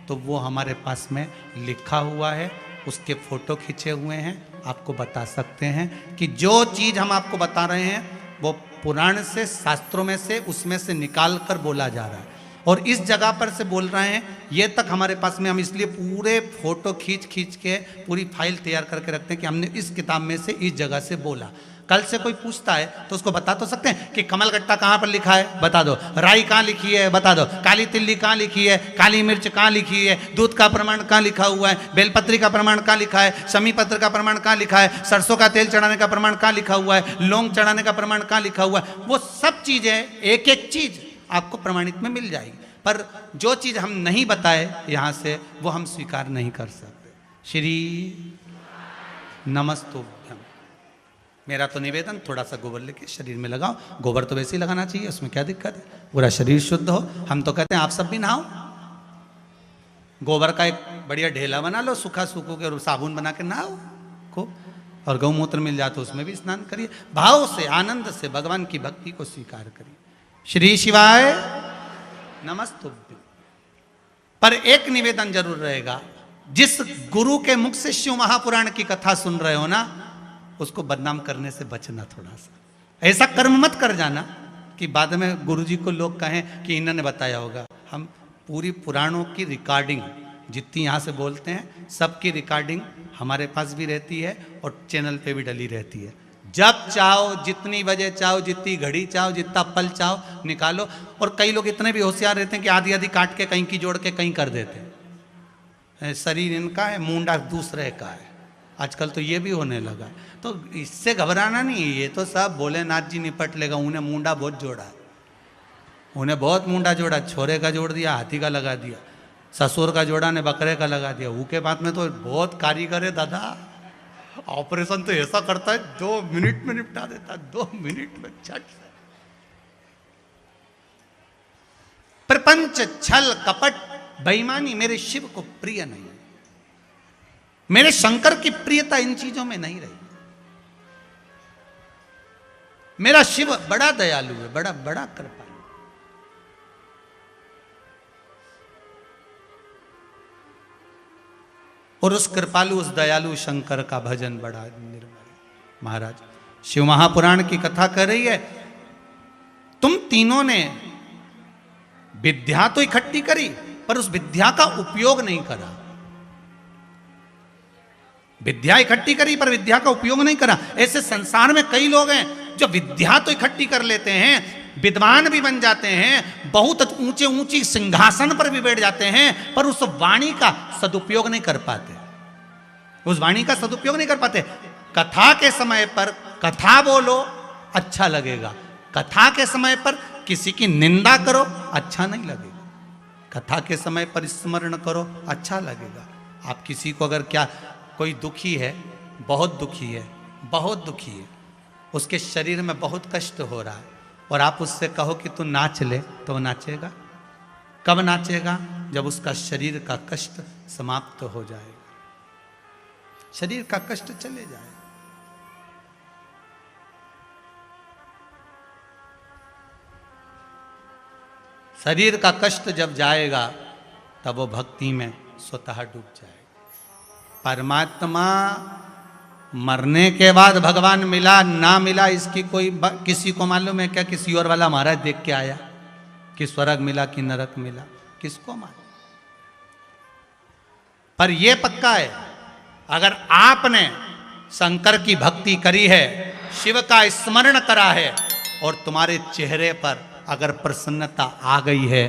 तो वो हमारे पास में लिखा हुआ है, उसके फोटो खींचे हुए हैं, आपको बता सकते हैं कि जो चीज़ हम आपको बता रहे हैं वो पुराण से, शास्त्रों में से, उसमें से निकाल कर बोला जा रहा है और इस जगह पर से बोल रहे हैं। ये तक हमारे पास में हम इसलिए पूरे फोटो खींच खींच के पूरी फाइल तैयार करके रखते हैं कि हमने इस किताब में से इस जगह से बोला। कल से कोई पूछता है तो उसको बता तो सकते हैं कि कमलगट्टा कहाँ पर लिखा है, बता दो। राई कहाँ लिखी है, बता दो। काली तिल्ली कहाँ लिखी है, काली मिर्च कहाँ लिखी है, दूध का प्रमाण कहाँ लिखा हुआ है, बेलपत्री का प्रमाण कहाँ लिखा है, शमी पत्र का प्रमाण कहाँ लिखा है, सरसों का तेल चढ़ाने का प्रमाण कहाँ लिखा हुआ है, लौंग चढ़ाने का प्रमाण कहाँ लिखा हुआ है। वो सब चीज़ें, एक एक चीज़ आपको प्रमाणित में मिल जाएगी। पर जो चीज़ हम नहीं बताए यहाँ से, वो हम स्वीकार नहीं कर सकते। श्री नमस्तुभ्यम। मेरा तो निवेदन, थोड़ा सा गोबर लेके शरीर में लगाओ। गोबर तो वैसे ही लगाना चाहिए, उसमें क्या दिक्कत है, पूरा शरीर शुद्ध हो। हम तो कहते हैं आप सब भी नहाओ, गोबर का एक बढ़िया ढेला बना लो, सूखा सूखो के, और साबुन बना के नहाओ को, और गौमूत्र मिल जाए तो उसमें भी स्नान करिए। भाव से, आनंद से भगवान की भक्ति को स्वीकार करिए। श्री शिवाय नमस्तुभ्यम। पर एक निवेदन जरूर रहेगा, जिस गुरु के मुख से शिव महापुराण की कथा सुन रहे हो ना, उसको बदनाम करने से बचना थोड़ा सा। ऐसा कर्म मत कर जाना कि बाद में गुरुजी को लोग कहें कि इन्होंने बताया होगा। हम पूरी पुराणों की रिकॉर्डिंग जितनी यहाँ से बोलते हैं, सबकी रिकॉर्डिंग हमारे पास भी रहती है और चैनल पे भी डली रहती है। जब चाहो, जितनी बजे चाहो, जितनी घड़ी चाहो, जितना पल चाहो निकालो। और कई लोग इतने भी होशियार रहते हैं कि आधी आधी काट के कहीं की जोड़ के कहीं कर देते हैं। शरीर इनका है, मुंडा दूसरे का है। आजकल तो ये भी होने लगा है। तो इससे घबराना नहीं है, ये तो सब भोलेनाथ जी निपट लेगा। उन्हें मुंडा बहुत जोड़ा, उन्हें बहुत मुंडा जोड़ा। छोरे का जोड़ दिया, हाथी का लगा दिया, ससुर का जोड़ा ने बकरे का लगा दिया। ऊ के बाद में तो बहुत कारीगर है दादा, ऑपरेशन तो ऐसा करता है 2 मिनट में निपटा देता है, 2 मिनट में झट से। प्रपंच, छल, कपट, बेईमानी मेरे शिव को प्रिय नहीं। मेरे शंकर की प्रियता इन चीजों में नहीं रही। मेरा शिव बड़ा दयालु है, बड़ा बड़ा कृपालु। और उस कृपालु, उस दयालु शंकर का भजन बड़ा निर्मल। महाराज शिव महापुराण की कथा कर रही है, तुम तीनों ने विद्या तो इकट्ठी करी पर उस विद्या का उपयोग नहीं करा। विद्या इकट्ठी करी पर विद्या का उपयोग नहीं करा। ऐसे संसार में कई लोग हैं जो विद्या तो इकट्ठी कर लेते हैं, विद्वान भी बन जाते हैं, बहुत ऊंचे ऊंची सिंहासन पर भी बैठ जाते हैं, पर उस वाणी का सदुपयोग नहीं कर पाते। उस वाणी का सदुपयोग नहीं कर पाते। कथा के समय पर कथा बोलो, अच्छा लगेगा। कथा के समय पर किसी की निंदा करो, अच्छा नहीं लगेगा। कथा के समय पर स्मरण करो, अच्छा लगेगा। आप किसी को अगर क्या, कोई दुखी है, बहुत दुखी है, बहुत दुखी है, उसके शरीर में बहुत कष्ट हो रहा है, और आप उससे कहो कि तू नाच ले, तो वो नाचेगा? कब नाचेगा? जब उसका शरीर का कष्ट समाप्त हो जाएगा। शरीर का कष्ट चले जाए। शरीर का कष्ट जब जाएगा तब वो भक्ति में स्वतः डूब जाएगा। परमात्मा मरने के बाद भगवान मिला ना मिला इसकी कोई किसी को मालूम है क्या? किसी और वाला महाराज देख के आया कि स्वर्ग मिला कि नरक मिला, किसको मालूम? पर यह पक्का है, अगर आपने शंकर की भक्ति करी है, शिव का स्मरण करा है और तुम्हारे चेहरे पर अगर प्रसन्नता आ गई है,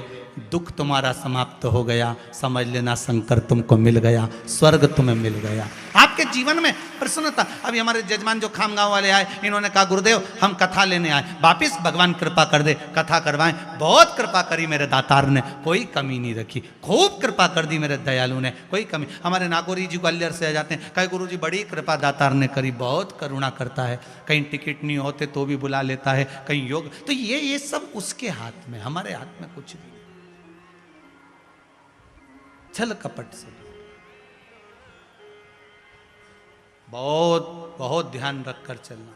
दुख तुम्हारा समाप्त हो गया, समझ लेना शंकर तुमको मिल गया, स्वर्ग तुम्हें मिल गया। आपके जीवन में प्रसन्नता। अभी हमारे जजमान जो खामगांव वाले आए, इन्होंने कहा गुरुदेव हम कथा लेने आए, वापिस भगवान कृपा कर दे, कथा करवाएं। बहुत कृपा करी मेरे दातार ने, कोई कमी नहीं रखी, खूब कृपा कर दी मेरे दयालु ने, कोई कमी। हमारे नागौरी जी ग्वालियर से आ जाते हैं, कहे गुरु जी बड़ी कृपा दातार ने करी, बहुत करुणा करता है, कहीं टिकट नहीं होते तो भी बुला लेता है, कहीं योग। तो ये सब उसके हाथ में, हमारे हाथ में कुछ नहीं। छल कपट से बहुत बहुत ध्यान रखकर चलना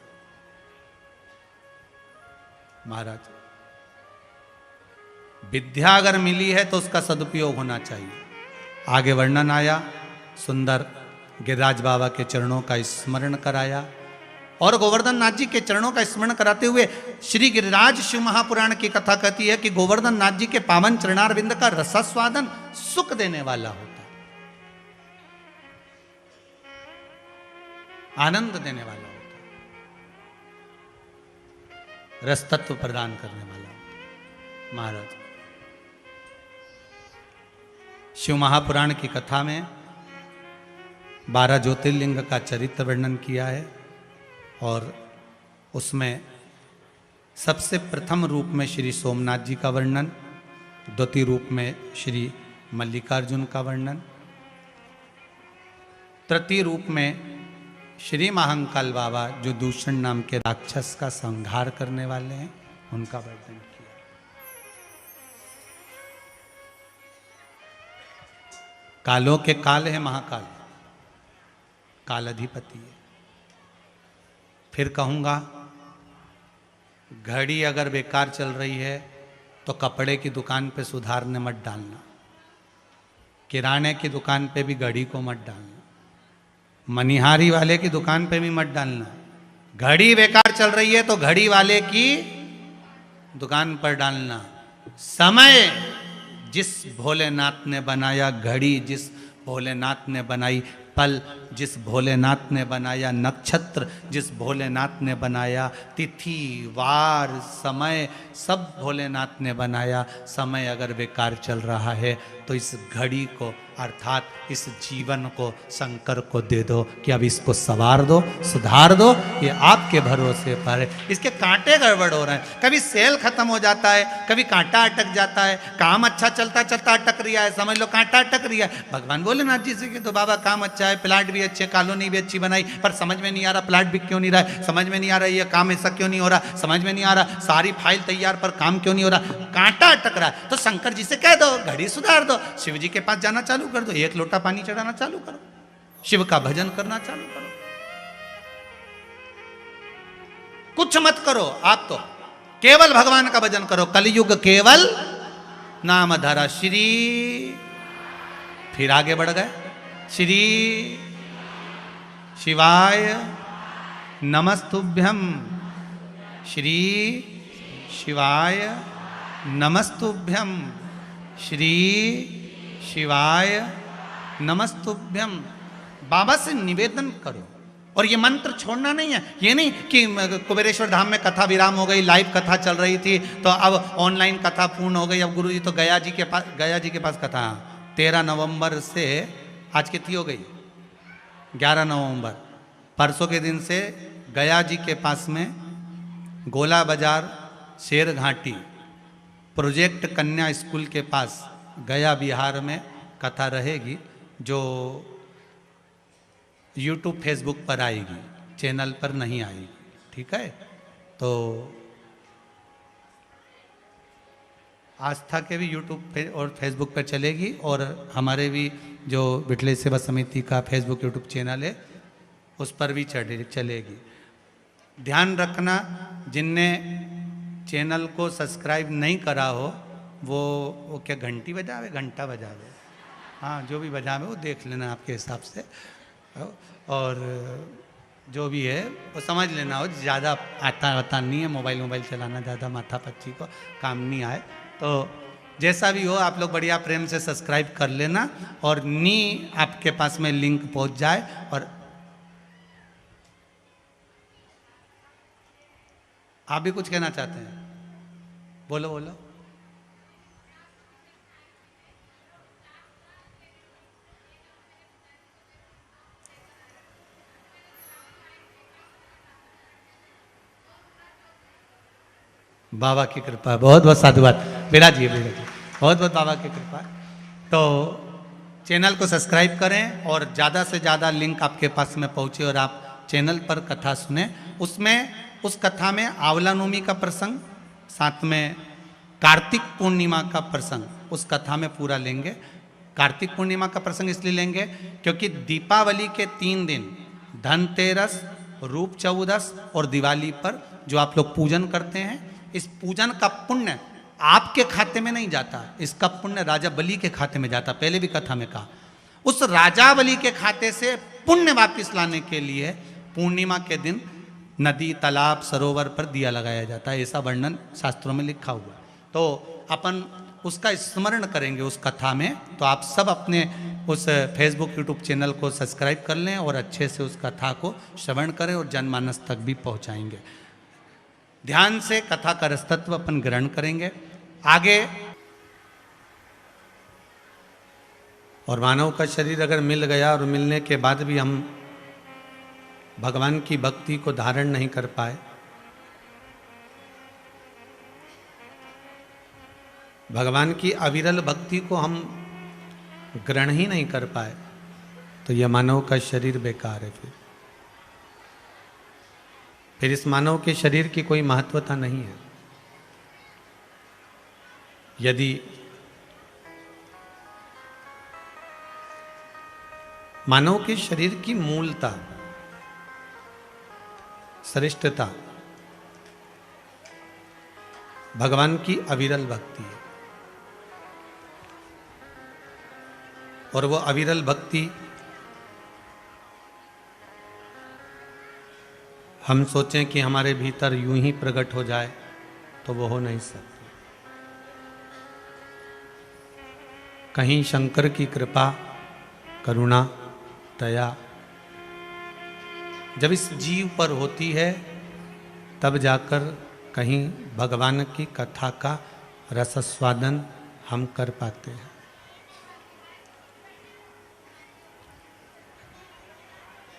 महाराज। विद्या अगर मिली है तो उसका सदुपयोग होना चाहिए। आगे वर्णन आया, सुंदर गिरिराज बाबा के चरणों का स्मरण कराया और गोवर्धन नाथ जी के चरणों का स्मरण कराते हुए श्री गिरिराज शिव महापुराण की कथा कहती है कि गोवर्धन नाथ जी के पावन चरणारविंद का रसास्वादन सुख देने वाला होता है, आनंद देने वाला होता है, रस तत्व प्रदान करने वाला होता है। महाराज शिव महापुराण की कथा में 12 ज्योतिर्लिंग का चरित्र वर्णन किया है और उसमें सबसे प्रथम रूप में श्री सोमनाथ जी का वर्णन, द्वितीय रूप में श्री मल्लिकार्जुन का वर्णन, तृतीय रूप में श्री महाकाल बाबा जो दूषण नाम के राक्षस का संहार करने वाले हैं उनका वर्णन किया। कालों के काल है महाकाल, काल अधिपति है। फिर कहूँगा, घड़ी अगर बेकार चल रही है तो कपड़े की दुकान पे सुधारने मत डालना, किराने की दुकान पे भी घड़ी को मत डालना, मनिहारी वाले की दुकान पे भी मत डालना। घड़ी बेकार चल रही है तो घड़ी वाले की दुकान पर डालना। समय जिस भोलेनाथ ने बनाया, घड़ी जिस भोलेनाथ ने बनाई, पल जिस भोलेनाथ ने बनाया, नक्षत्र जिस भोलेनाथ ने बनाया, तिथि वार समय सब भोलेनाथ ने बनाया। समय अगर बेकार चल रहा है तो इस घड़ी को अर्थात इस जीवन को शंकर को दे दो कि अब इसको संवार दो, सुधार दो, ये आपके भरोसे पर है। इसके कांटे गड़बड़ हो रहे हैं, कभी सेल खत्म हो जाता है, कभी कांटा अटक जाता है, काम अच्छा चलता चलता अटक रहा है, समझ लो कांटा अटक रहा है। भगवान भोलेनाथ जी से कि तो बाबा काम अच्छा है, प्लाट भी अच्छे, कॉलोनी भी अच्छी बनाई, पर समझ में नहीं आ रहा प्लाट बिक क्यों नहीं रहा है, समझ में नहीं आ रहा ये काम ऐसा क्यों नहीं हो रहा, समझ में नहीं आ रहा सारी फाइल तैयार पर काम क्यों नहीं हो रहा, कांटा अटक रहा है। तो शंकर जी से कह दो घड़ी सुधार दो, शिव जी के पास जाना चालू कर दो, 1 लोटा पानी चढ़ाना चालू करो, शिव का भजन करना चालू करो। कुछ मत करो, आप तो केवल भगवान का भजन करो। कलयुग केवल नाम धरा श्री, फिर आगे बढ़ गए, श्री शिवाय नमस्तुभ्यम, श्री शिवाय नमस्तुभ्यम, श्री शिवाय नमस्तुभ्यम। बाबा से निवेदन करो और ये मंत्र छोड़ना नहीं है। ये नहीं कि कुबेरेश्वर धाम में कथा विराम हो गई, लाइव कथा चल रही थी तो अब ऑनलाइन कथा पूर्ण हो गई, अब गुरु जी तो गया जी के पास कथा 13 नवंबर से आज कितनी हो गई 11 नवंबर, परसों के दिन से गया जी के पास में गोला बाजार शेर घाटी प्रोजेक्ट कन्या स्कूल के पास गया बिहार में कथा रहेगी, जो YouTube फेसबुक पर आएगी, चैनल पर नहीं आएगी, ठीक है। तो आस्था के भी YouTube पे और फेसबुक पर चलेगी और हमारे भी जो बिटले सेवा समिति का फेसबुक YouTube चैनल है उस पर भी चलेगी। ध्यान रखना, जिनने चैनल को सब्सक्राइब नहीं करा हो वो क्या घंटी बजावे, घंटा बजावे, हाँ जो भी बजावे वो देख लेना आपके हिसाब से, और जो भी है वो समझ लेना हो। ज़्यादा आता नहीं है, मोबाइल चलाना ज़्यादा माथा पच्ची को काम नहीं आए। तो जैसा भी हो आप लोग बढ़िया प्रेम से सब्सक्राइब कर लेना, और नी आपके पास में लिंक पहुंच जाए। और आप भी कुछ कहना चाहते हैं, बोलो बोलो। बाबा की कृपा, बहुत बहुत साधुवाद। विराज जी बहुत बहुत बाबा की कृपा। तो चैनल को सब्सक्राइब करें और ज़्यादा से ज़्यादा लिंक आपके पास में पहुँचे और आप चैनल पर कथा सुने। उसमें उस कथा में आंवला नवमी का प्रसंग, साथ में कार्तिक पूर्णिमा का प्रसंग उस कथा में पूरा लेंगे। कार्तिक पूर्णिमा का प्रसंग इसलिए लेंगे क्योंकि दीपावली के 3 दिन धनतेरस, रूप चौदस और दिवाली पर जो आप लोग पूजन करते हैं, इस पूजन का पुण्य आपके खाते में नहीं जाता, इसका पुण्य राजा बलि के खाते में जाता। पहले भी कथा में कहा, उस राजा बलि के खाते से पुण्य वापिस लाने के लिए पूर्णिमा के दिन नदी, तालाब, सरोवर पर दिया लगाया जाता है। ऐसा वर्णन शास्त्रों में लिखा हुआ। तो अपन उसका स्मरण करेंगे उस कथा में। तो आप सब अपने उस फेसबुक यूट्यूब चैनल को सब्सक्राइब कर लें और अच्छे से उस कथा को श्रवण करें और जनमानस तक भी पहुंचाएंगे। ध्यान से कथा का रसतत्व अपन ग्रहण करेंगे आगे। और मानव का शरीर अगर मिल गया और मिलने के बाद भी हम भगवान की भक्ति को धारण नहीं कर पाए, भगवान की अविरल भक्ति को हम ग्रहण ही नहीं कर पाए, तो यह मानव का शरीर बेकार है। फिर इस मानव के शरीर की कोई महत्वता नहीं है। यदि मानव के शरीर की मूलता, श्रेष्ठता भगवान की अविरल भक्ति है, और वो अविरल भक्ति हम सोचें कि हमारे भीतर यूं ही प्रकट हो जाए तो वो हो नहीं सकती। कहीं शंकर की कृपा, करुणा, दया जब इस जीव पर होती है, तब जाकर कहीं भगवान की कथा का रसस्वादन हम कर पाते हैं।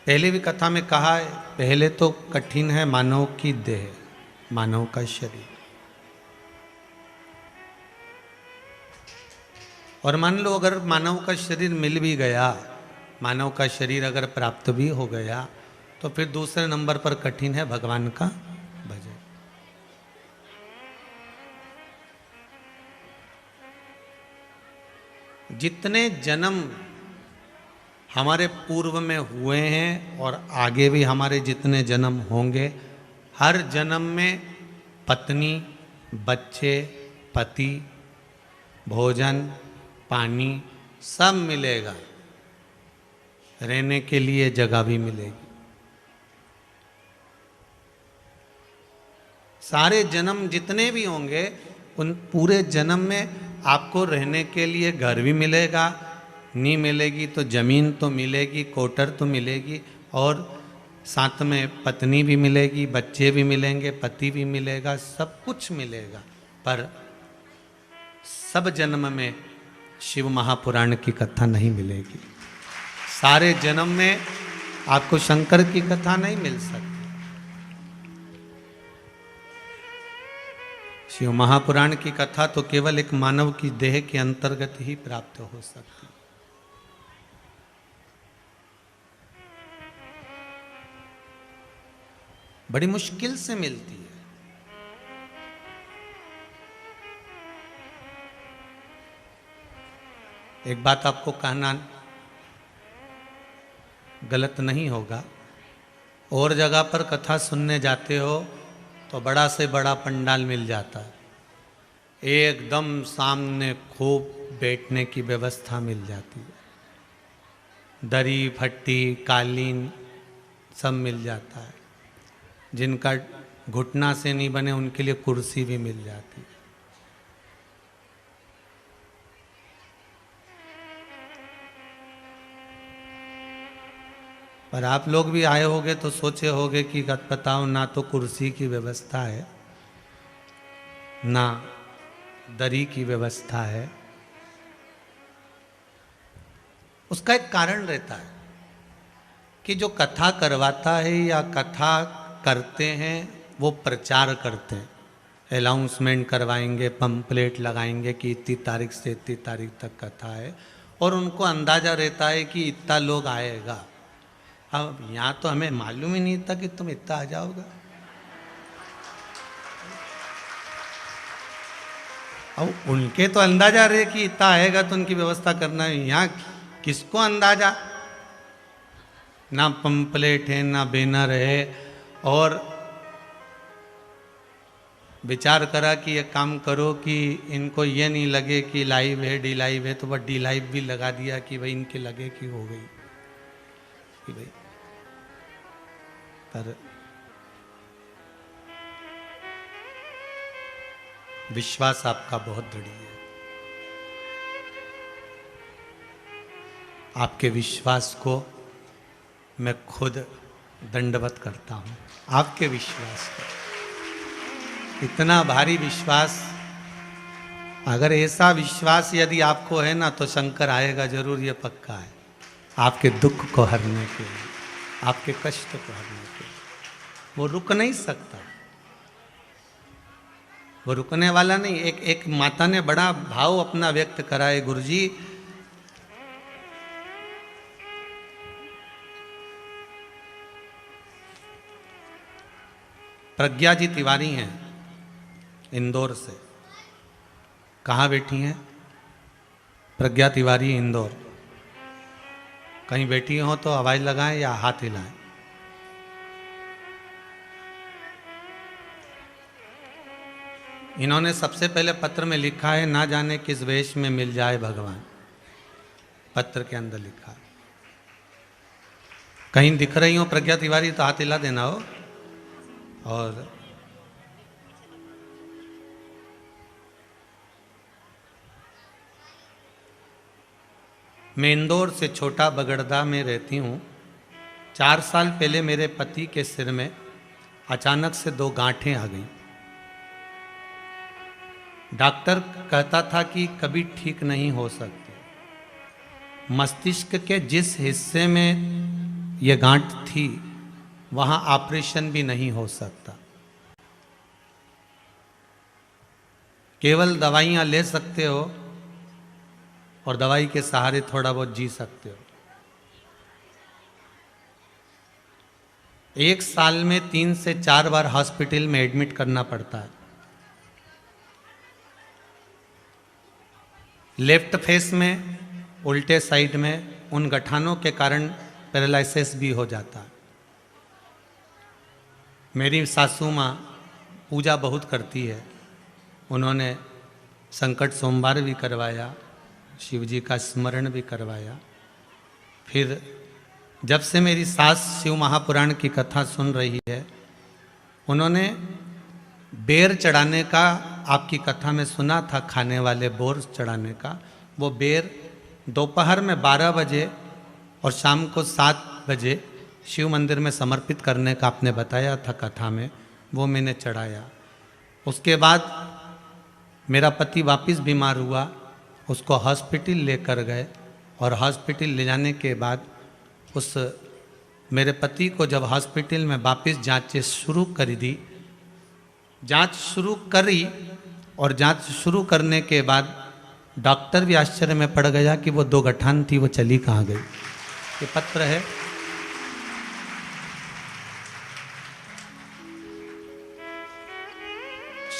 पहले भी कथा में कहा है, पहले तो कठिन है मानव की देह, मानव का शरीर। और मान लो अगर मानव का शरीर मिल भी गया, मानव का शरीर अगर प्राप्त भी हो गया, तो फिर दूसरे नंबर पर कठिन है भगवान का भजन। जितने जन्म हमारे पूर्व में हुए हैं और आगे भी हमारे जितने जन्म होंगे, हर जन्म में पत्नी, बच्चे, पति, भोजन, पानी सब मिलेगा, रहने के लिए जगह भी मिलेगी। सारे जन्म जितने भी होंगे, उन पूरे जन्म में आपको रहने के लिए घर भी मिलेगा, नहीं मिलेगी तो जमीन तो मिलेगी, कोटर तो मिलेगी, और साथ में पत्नी भी मिलेगी, बच्चे भी मिलेंगे, पति भी मिलेगा, सब कुछ मिलेगा। पर सब जन्म में शिव महापुराण की कथा नहीं मिलेगी। सारे जन्म में आपको शंकर की कथा नहीं मिल सकती। शिव महापुराण की कथा तो केवल एक मानव की देह के अंतर्गत ही प्राप्त हो सकती। बड़ी मुश्किल से मिलती है। एक बात आपको कहना गलत नहीं होगा, और जगह पर कथा सुनने जाते हो तो बड़ा से बड़ा पंडाल मिल जाता है, एकदम सामने खूब बैठने की व्यवस्था मिल जाती है, दरी फट्टी कालीन सब मिल जाता है। जिनका घुटना से नहीं बने उनके लिए कुर्सी भी मिल जाती है। पर आप लोग भी आए होगे तो सोचे होगे कि बताओ, ना तो कुर्सी की व्यवस्था है, ना दरी की व्यवस्था है। उसका एक कारण रहता है कि जो कथा करवाता है या कथा करते हैं वो प्रचार करते हैं, अनाउंसमेंट करवाएंगे, पंपलेट लगाएंगे कि इतनी तारीख से इतनी तारीख तक कथा है, और उनको अंदाजा रहता है कि इतना लोग आएगा। अब यहाँ तो हमें मालूम ही नहीं था कि तुम इतना आ जाओगे। अब उनके तो अंदाजा रहे कि इतना आएगा तो उनकी व्यवस्था करना है। यहाँ किसको अंदाजा, ना पंपलेट है ना बैनर है, और विचार करा कि ये काम करो कि इनको ये नहीं लगे कि लाइव है डी लाइव है, तो वह डी लाइव भी लगा दिया कि भाई इनके लगे कि हो गई कि भाई। पर विश्वास आपका बहुत दृढ़ है। आपके विश्वास को मैं खुद दंडवत करता हूं। आपके विश्वास को, इतना भारी विश्वास, अगर ऐसा विश्वास यदि आपको है ना तो शंकर आएगा जरूर, ये पक्का है। आपके दुख को हरने के लिए, आपके कष्ट को हरने के लिए। वो रुक नहीं सकता, वो रुकने वाला नहीं। एक माता ने बड़ा भाव अपना व्यक्त करा है, गुरुजी प्रज्ञा जी तिवारी हैं इंदौर से। कहाँ बैठी हैं प्रज्ञा तिवारी? इंदौर। कहीं बैठी हो तो आवाज लगाएं या हाथ हिलाएं। इन्होंने सबसे पहले पत्र में लिखा है, ना जाने किस वेश में मिल जाए भगवान। पत्र के अंदर लिखा है। कहीं दिख रही हो प्रज्ञा तिवारी तो हाथ हिला देना हो। और मैं इंदौर से छोटा बगड़दा में रहती हूँ। 4 साल पहले मेरे पति के सिर में अचानक से 2 गांठें आ गईं। डॉक्टर कहता था कि कभी ठीक नहीं हो सकती। मस्तिष्क के जिस हिस्से में यह गांठ थी वहां ऑपरेशन भी नहीं हो सकता, केवल दवाइयां ले सकते हो और दवाई के सहारे थोड़ा बहुत जी सकते हो। 1 साल में 3 से 4 बार हॉस्पिटल में एडमिट करना पड़ता है। लेफ्ट फेस में, उल्टे साइड में उन गठानों के कारण पैरालिसिस भी हो जाता है। मेरी सासू माँ पूजा बहुत करती है। उन्होंने संकट सोमवार भी करवाया, शिव जी का स्मरण भी करवाया। फिर जब से मेरी सास शिव महापुराण की कथा सुन रही है, उन्होंने बेर चढ़ाने का, आपकी कथा में सुना था खाने वाले बोर चढ़ाने का, वो बेर दोपहर में 12 बजे और शाम को 7 बजे शिव मंदिर में समर्पित करने का आपने बताया था कथा में, वो मैंने चढ़ाया। उसके बाद मेरा पति वापस बीमार हुआ, उसको हॉस्पिटल लेकर गए और हॉस्पिटल ले जाने के बाद उस मेरे पति को जब हॉस्पिटल में वापस जांचें शुरू कर दी, जांच शुरू करी और जांच शुरू करने के बाद डॉक्टर भी आश्चर्य में पड़ गया कि वो 2 गठान थी वो चली कहाँ गई। ये पत्र है।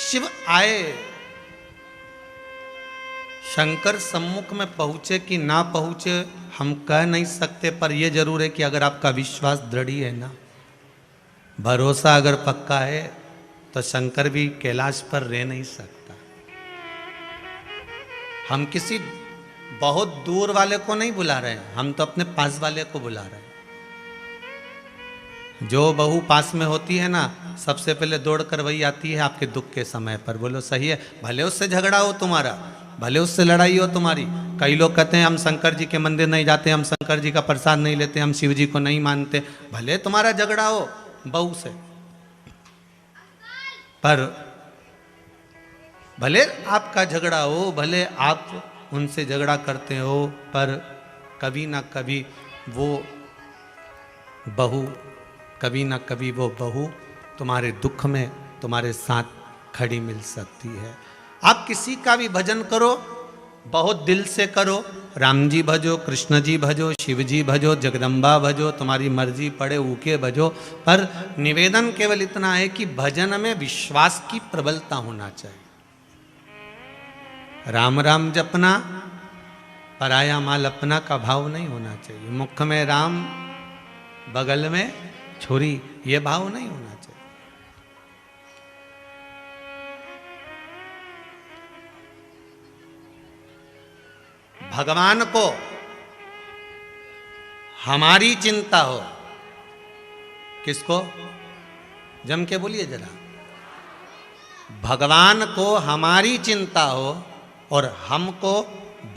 शिव आए, शंकर सम्मुख में पहुंचे कि ना पहुंचे हम कह नहीं सकते, पर यह जरूर है कि अगर आपका विश्वास दृढ़ है ना भरोसा अगर पक्का है तो शंकर भी कैलाश पर रह नहीं सकता। हम किसी बहुत दूर वाले को नहीं बुला रहे हैं, हम तो अपने पास वाले को बुला रहे हैं। जो बहू पास में होती है ना, सबसे पहले दौड़ कर वही आती है आपके दुख के समय पर। बोलो सही है? भले उससे झगड़ा हो तुम्हारा, भले उससे लड़ाई हो तुम्हारी। कई लोग कहते हैं हम शंकर जी के मंदिर नहीं जाते, हम शंकर जी का प्रसाद नहीं लेते, हम शिव जी को नहीं मानते। भले तुम्हारा झगड़ा हो बहू से, पर भले आपका झगड़ा हो, भले आप उनसे झगड़ा करते हो, पर कभी ना कभी वो बहू, कभी ना कभी वो बहू तुम्हारे दुख में तुम्हारे साथ खड़ी मिल सकती है। आप किसी का भी भजन करो, बहुत दिल से करो, राम जी भजो, कृष्ण जी भजो, शिव जी भजो, जगदम्बा भजो, तुम्हारी मर्जी पड़े ऊके भजो, पर निवेदन केवल इतना है कि भजन में विश्वास की प्रबलता होना चाहिए। राम राम जपना, पराया माल अपना का भाव नहीं होना चाहिए। मुख में राम, बगल में छोरी, ये भाव नहीं होना चाहिए। भगवान को हमारी चिंता हो। किसको? जम के बोलिए जरा। भगवान को हमारी चिंता हो और हमको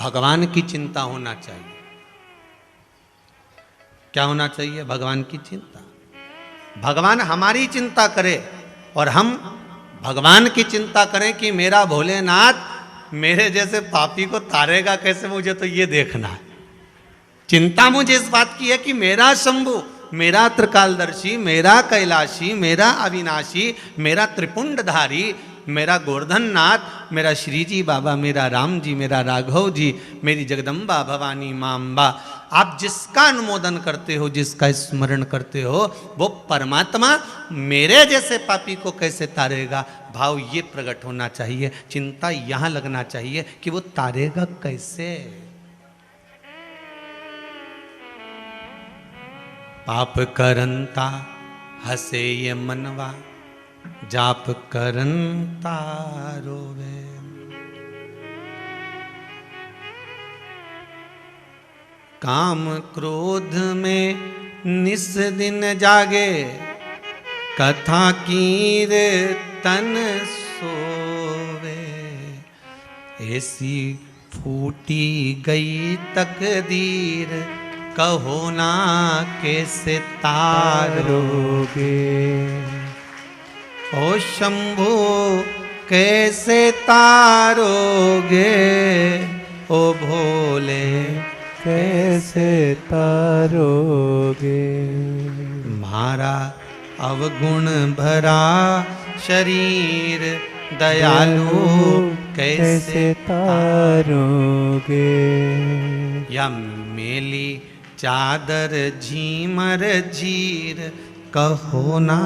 भगवान की चिंता होना चाहिए। क्या होना चाहिए? भगवान की चिंता। भगवान हमारी चिंता करे और हम भगवान की चिंता करें कि मेरा भोलेनाथ मेरे जैसे पापी को तारेगा कैसे, मुझे तो ये देखना है। चिंता मुझे इस बात की है कि मेरा शंभु, मेरा त्रिकालदर्शी, मेरा कैलाशी, मेरा अविनाशी, मेरा त्रिपुंडधारी, मेरा गोवर्धननाथ, मेरा श्री जी बाबा, मेरा राम जी, मेरा राघव जी, मेरी जगदम्बा भवानी मां अम्बा, आप जिसका अनुमोदन करते हो, जिसका स्मरण करते हो, वो परमात्मा मेरे जैसे पापी को कैसे तारेगा, भाव ये प्रकट होना चाहिए। चिंता यहां लगना चाहिए कि वो तारेगा कैसे। पाप करंता हसे ये मनवा, जाप करंता रोवे। काम क्रोध में निस दिन जागे, कथा कीर्तन सोवे। ऐसी फूटी गई तकदीर, कहो ना कैसे तारोगे। ओ शंभू कैसे तारोगे, ओ भोले कैसे तारोगे। मारा अवगुण भरा शरीर, दयालु कैसे तारोगे। या मेली चादर झीमर झीर, कहो ना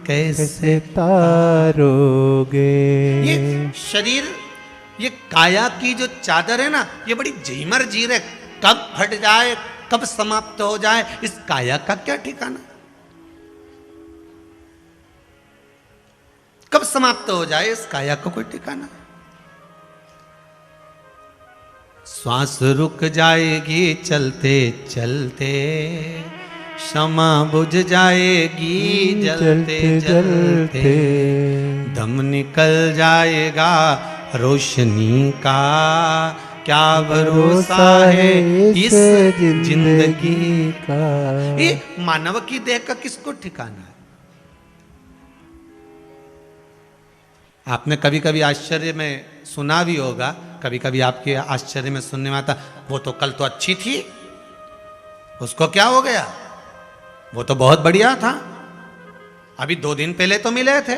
कैसे तारोगे। ये शरीर, ये काया की जो चादर है ना, ये बड़ी झीमर झीर है। कब फट जाए, कब समाप्त हो जाए, इस काया का क्या ठिकाना। कब समाप्त हो जाए, इस काया का कोई ठिकाना। श्वास रुक जाएगी चलते चलते, क्षमा बुझ जाएगी जलते जलते। दम निकल जाएगा रोशनी का, क्या भरोसा है इस जिंदगी का। ये मानव की देह का किसको ठिकाना है। आपने कभी कभी आश्चर्य में सुना भी होगा, कभी कभी आपके आश्चर्य में सुनने में आता, वो तो कल तो अच्छी थी, उसको क्या हो गया, वो तो बहुत बढ़िया था, अभी 2 दिन पहले तो मिले थे,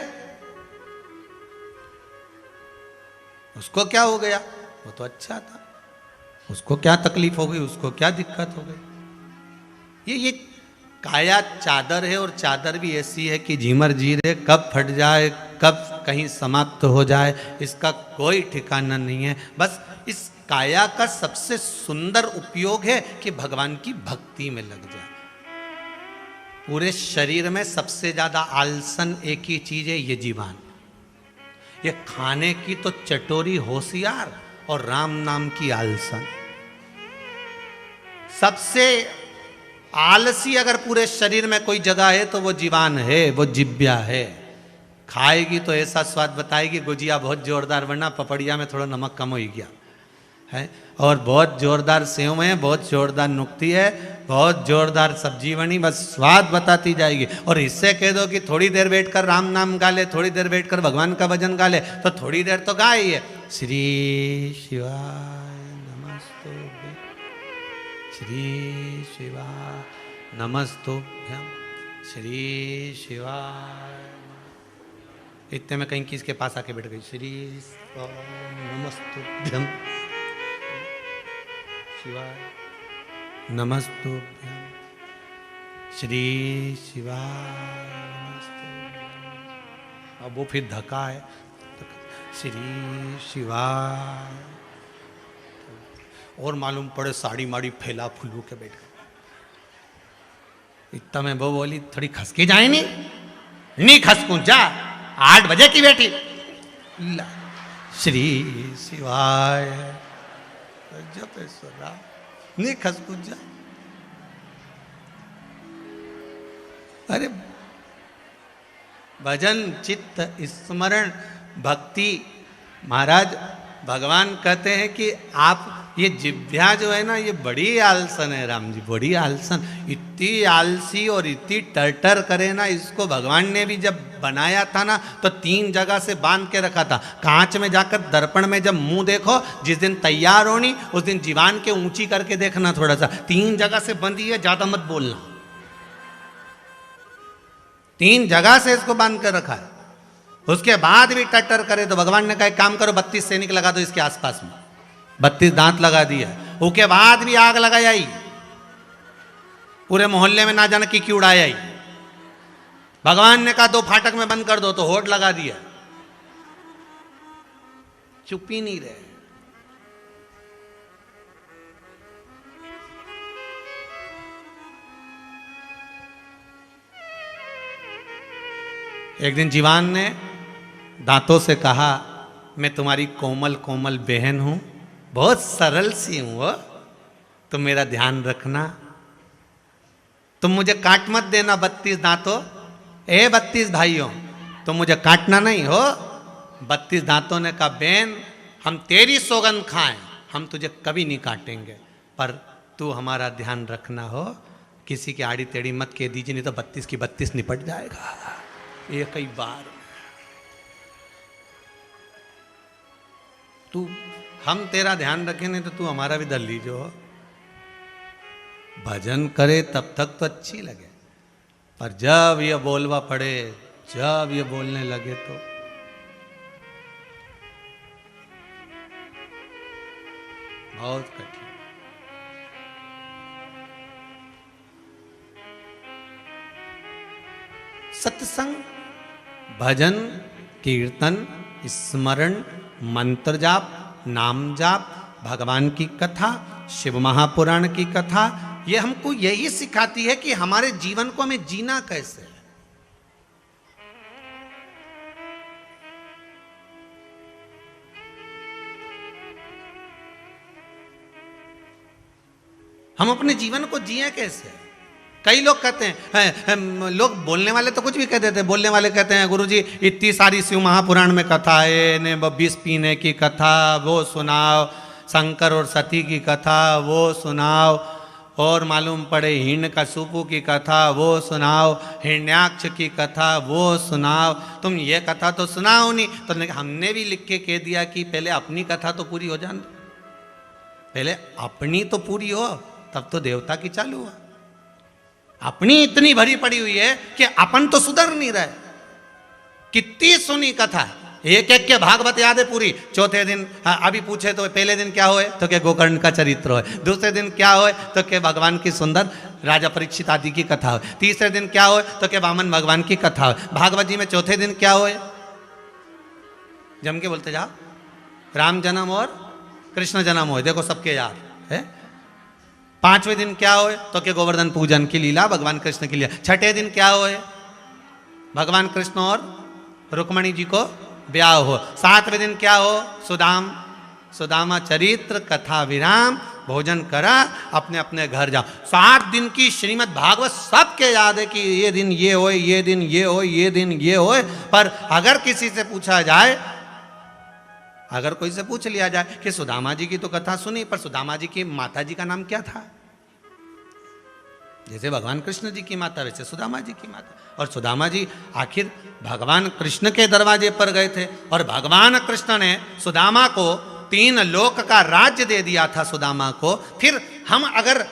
उसको क्या हो गया, वो तो अच्छा था, उसको क्या तकलीफ हो गई, उसको क्या दिक्कत हो गई। ये काया चादर है, और चादर भी ऐसी है कि झीमर झीर है, कब फट जाए, कब कहीं समाप्त हो जाए, इसका कोई ठिकाना नहीं है। बस इस काया का सबसे सुंदर उपयोग है कि भगवान की भक्ति में लग जाए। पूरे शरीर में सबसे ज्यादा आलसन एक ही चीज है, ये जीवान। ये खाने की तो चटोरी होशियार और राम नाम की आलसन। सबसे आलसी अगर पूरे शरीर में कोई जगह है तो वो जीवान है, वो जिब्या है। खाएगी तो ऐसा स्वाद बताएगी, गुजिया बहुत जोरदार वरना पपड़िया में थोड़ा नमक कम हो गया है, और बहुत जोरदार सेव है, बहुत जोरदार नुक्ती है, बहुत जोरदार सब्जी बनी, बस स्वाद बताती जाएगी। और इससे कह दो कि थोड़ी देर बैठकर राम नाम गा ले, थोड़ी देर बैठकर भगवान का भजन गा ले, तो थोड़ी देर तो गा ही है। श्री शिवाय नमस्तुभ्यं, श्री शिवाय नमस्तुभ्यं, श्री शिवाय। इतने में कहीं किसके पास आके बैठ गई, श्री नमस्तुभ्यं शिवाय नमस्तुभ्यं, श्री शिवाय नमस्तुभ्यं। अब वो फिर धक्का है, श्री शिवाय, और मालूम पड़े साड़ी माड़ी फैला फुलू के बैठ गए। इतना में वो बोली थोड़ी खसकी जाए, नहीं खसकू, जा 8 बजे की बेटी। श्री शिवाय जपेश्वरा, नहीं खसकू जा। अरे भजन चित्त स्मरण भक्ति, महाराज भगवान कहते हैं कि आप ये जिभ्या जो है ना, ये बड़ी आलसन है राम जी, बड़ी आलसन। इतनी आलसी और इतनी टरटर करे ना, इसको भगवान ने भी जब बनाया था ना तो 3 जगह से बांध के रखा था। कांच में जाकर दर्पण में जब मुंह देखो, जिस दिन तैयार होनी उस दिन जीवान के ऊंची करके देखना थोड़ा सा। 3 जगह से बंधी है, ज्यादा मत बोलना। 3 जगह से इसको बांध कर रखा है। उसके बाद भी टट्टर करे तो भगवान ने कहा काम करो, 32 सैनिक लगा दो इसके आसपास में, 32 दांत लगा दिया। उसके बाद भी आग लगाई आई, पूरे मोहल्ले में ना जाने की क्यों उड़ाई आई। भगवान ने कहा 2 फाटक में बंद कर दो, तो होड़ लगा दिया। चुप ही नहीं रहे। एक दिन जीवान ने दांतों से कहा, मैं तुम्हारी कोमल कोमल बहन हूं, बहुत सरल सी हूं वो, तुम मेरा ध्यान रखना, तुम मुझे काट मत देना 32 दांतों। 32 भाइयों, तुम मुझे काटना नहीं हो। 32 दांतों ने कहा बहन हम तेरी सौगंध खाएं, हम तुझे कभी नहीं काटेंगे, पर तू हमारा ध्यान रखना हो, किसी की आड़ी टेढ़ी मत कह दीजिए, नहीं तो 32 की 32 निपट जाएगा। ये कई बार तू, हम तेरा ध्यान रखें नहीं तो तू हमारा भी धर लीजो। भजन करे तब तक तो अच्छी लगे, पर जब ये बोलवा पड़े, जब ये बोलने लगे तो बहुत कठिन। सत्संग, भजन, कीर्तन, स्मरण, मंत्र जाप, नाम जाप, भगवान की कथा, शिव महापुराण की कथा, ये हमको यही सिखाती है कि हमारे जीवन को हमें जीना कैसे है। हम अपने जीवन को जिए कैसे। कई लोग कहते हैं, लोग बोलने वाले तो कुछ भी कह देते हैं। बोलने वाले कहते हैं गुरुजी इतनी सारी शिव महापुराण में कथा है, ने 20 पीने की कथा वो सुनाओ, शंकर और सती की कथा वो सुनाओ, और मालूम पड़े हिरण्यकशिपु की कथा वो सुनाओ, हिरण्याक्ष की कथा वो सुनाओ, तुम ये कथा तो सुनाओ नहीं। तो हमने भी लिख के कह दिया कि पहले अपनी कथा तो पूरी हो जाने, पहले अपनी तो पूरी हो, तब तो देवता की चालू हुआ। अपनी इतनी भरी पड़ी हुई है कि अपन तो सुधर नहीं रहे। कितनी सुनी कथा, एक एक के भागवत याद है पूरी। चौथे दिन अभी पूछे तो पहले दिन क्या होए तो क्या गोकर्ण का चरित्र होए, दूसरे दिन क्या होए तो क्या भगवान की सुंदर राजा परीक्षित आदि की कथा हो, तीसरे दिन क्या होए तो क्या वामन भगवान की कथा हो। भागवत जी में चौथे दिन क्या होए, जम के बोलते जाओ, राम जन्म और कृष्ण जन्म होए, देखो सबके याद है। 5वें दिन क्या होए तो के गोवर्धन पूजन की लीला भगवान कृष्ण की लीला। छठे दिन क्या होए, भगवान कृष्ण और रुक्मणी जी को ब्याह हो। 7वें दिन क्या हो, सुदामा चरित्र कथा विराम, भोजन करा, अपने अपने घर जाओ। 7 दिन की श्रीमद् भागवत सबके याद है कि ये दिन ये होए, ये दिन ये होए, ये दिन ये होए। पर अगर किसी से पूछा जाए, अगर कोई से पूछ लिया जाए कि सुदामा जी की तो कथा सुनी, पर सुदामा जी की माता जी का नाम क्या था? जैसे भगवान कृष्ण जी की माता वैसे सुदामा जी की माता। और सुदामा जी आखिर भगवान कृष्ण के दरवाजे पर गए थे और भगवान कृष्ण ने सुदामा को 3 लोक का राज्य दे दिया था सुदामा को। फिर हम अगर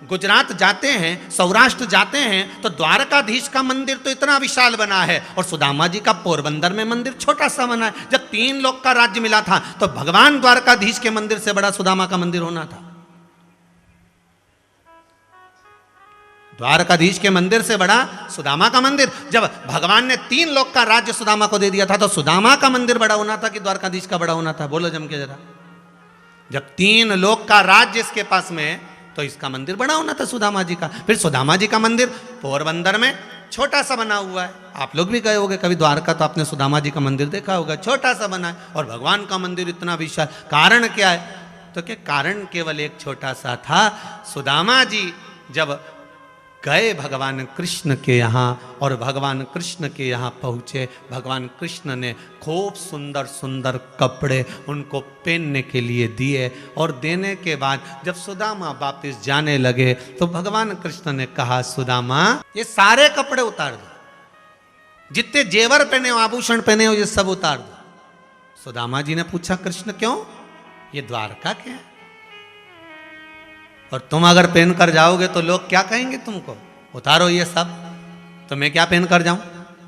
गुजरात जाते हैं, सौराष्ट्र जाते हैं, तो द्वारकाधीश का मंदिर तो इतना विशाल बना है और सुदामा जी का पोरबंदर में मंदिर छोटा सा बना है। जब 3 लोक का राज्य मिला था तो भगवान द्वारकाधीश के मंदिर से बड़ा सुदामा का मंदिर होना था। द्वारकाधीश के मंदिर से बड़ा सुदामा का मंदिर। जब भगवान ने 3 लोक का राज्य सुदामा को दे दिया था तो सुदामा का मंदिर बड़ा होना था कि द्वारकाधीश का बड़ा होना था? बोलो जम के जरा। जब 3 लोक का राज्य इसके पास में, तो इसका मंदिर बड़ा होना था सुदामा जी का। फिर सुदामा जी का मंदिर पोरबंदर में छोटा सा बना हुआ है। आप लोग भी गए होंगे कभी द्वारका, तो आपने सुदामा जी का मंदिर देखा होगा, छोटा सा बना है। और भगवान का मंदिर इतना विशाल। कारण क्या है? तो क्या कारण केवल एक छोटा सा था। सुदामा जी जब गए भगवान कृष्ण के यहाँ और भगवान कृष्ण के यहाँ पहुँचे, भगवान कृष्ण ने खूब सुंदर सुंदर कपड़े उनको पहनने के लिए दिए। और देने के बाद जब सुदामा वापस जाने लगे तो भगवान कृष्ण ने कहा, सुदामा ये सारे कपड़े उतार दो, जितने जेवर पहने हो, आभूषण पहने हो, ये सब उतार दो। सुदामा जी ने पूछा, कृष्ण क्यों? ये द्वारका के हैं और तुम अगर पहन कर जाओगे तो लोग क्या कहेंगे तुमको? उतारो ये सब, तो मैं क्या पहन कर जाऊं?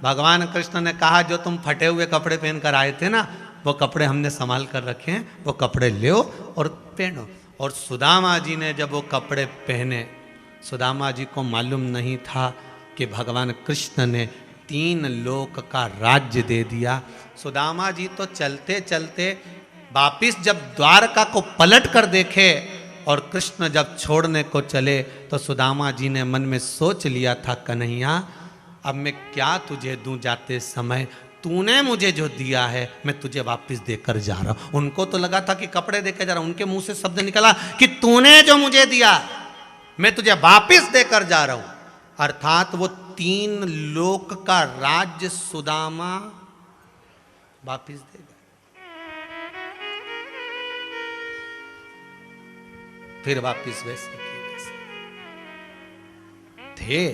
भगवान कृष्ण ने कहा, जो तुम फटे हुए कपड़े पहन कर आए थे ना, वो कपड़े हमने संभाल कर रखे हैं, वो कपड़े लो और पहनो। और सुदामा जी ने जब वो कपड़े पहने, सुदामा जी को मालूम नहीं था कि भगवान कृष्ण ने 3 लोक का राज्य दे दिया। सुदामा जी तो चलते चलते वापिस जब द्वारका को पलट कर देखे और कृष्ण जब छोड़ने को चले तो सुदामा जी ने मन में सोच लिया था, कन्हैया अब मैं क्या तुझे दूं जाते समय? तूने मुझे जो दिया है मैं तुझे वापस देकर जा रहा हूं। उनको तो लगा था कि कपड़े देकर जा रहा हूं, उनके मुंह से शब्द निकला कि तूने जो मुझे दिया मैं तुझे वापस देकर जा रहा हूं। अर्थात वो 3 लोक का राज्य सुदामा वापस देगा। फिर वापिस वैसे थे।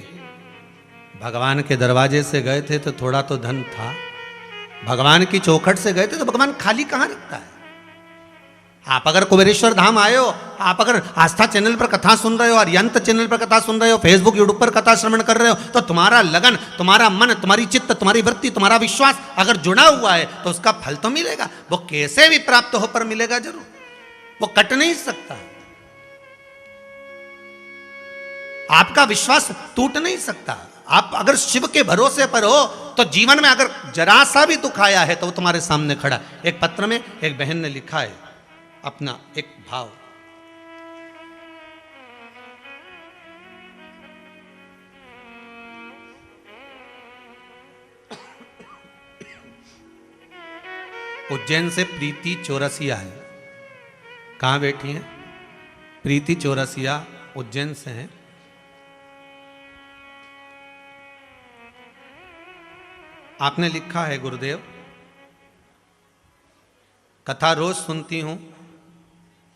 भगवान के दरवाजे से गए थे तो थोड़ा तो धन था, भगवान की चौखट से गए थे तो भगवान खाली कहां रखता है। आप अगर कुबेरेश्वर धाम आए हो, आप अगर आस्था चैनल पर कथा सुन रहे हो, अरियंत चैनल पर कथा सुन रहे हो, फेसबुक यूट्यूब पर कथा श्रवण कर रहे हो, तो तुम्हारा लगन, तुम्हारा मन, तुम्हारी चित्त, तुम्हारी वृत्ति, तुम्हारा विश्वास अगर जुड़ा हुआ है तो उसका फल तो मिलेगा। वो कैसे भी प्राप्त हो पर मिलेगा जरूर, वो कट नहीं सकता। आपका विश्वास टूट नहीं सकता। आप अगर शिव के भरोसे पर हो तो जीवन में अगर जरा सा भी दुख आया है तो वो तुम्हारे सामने खड़ा। एक पत्र में एक बहन ने लिखा है अपना एक भाव, उज्जैन से प्रीति चौरसिया है। कहां बैठी हैं? प्रीति चौरसिया उज्जैन से हैं। आपने लिखा है, गुरुदेव कथा रोज सुनती हूं।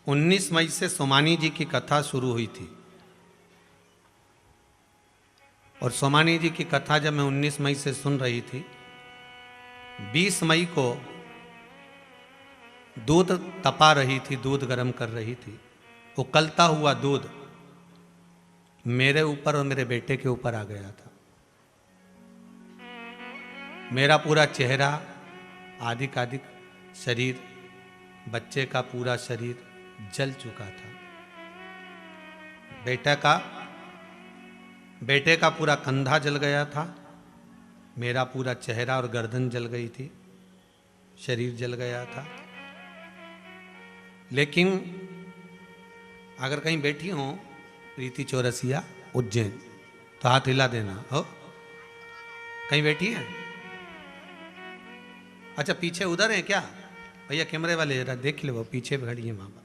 19 मई से सोमानी जी की कथा शुरू हुई थी और सोमानी जी की कथा जब मैं 19 मई से सुन रही थी, 20 मई को दूध तपा रही थी, दूध गर्म कर रही थी। उकलता हुआ दूध मेरे ऊपर और मेरे बेटे के ऊपर आ गया था। मेरा पूरा चेहरा, आधिकाधिक शरीर, बच्चे का पूरा शरीर जल चुका था। बेटे का पूरा कंधा जल गया था। मेरा पूरा चेहरा और गर्दन जल गई थी, शरीर जल गया था। लेकिन अगर कहीं बैठी हो प्रीति चौरसिया उज्जैन, तो हाथ हिला देना हो। कहीं बैठी है? अच्छा पीछे उधर है क्या भैया? कैमरे वाले जरा देख ले, वो पीछे खड़ी है माँ बाप।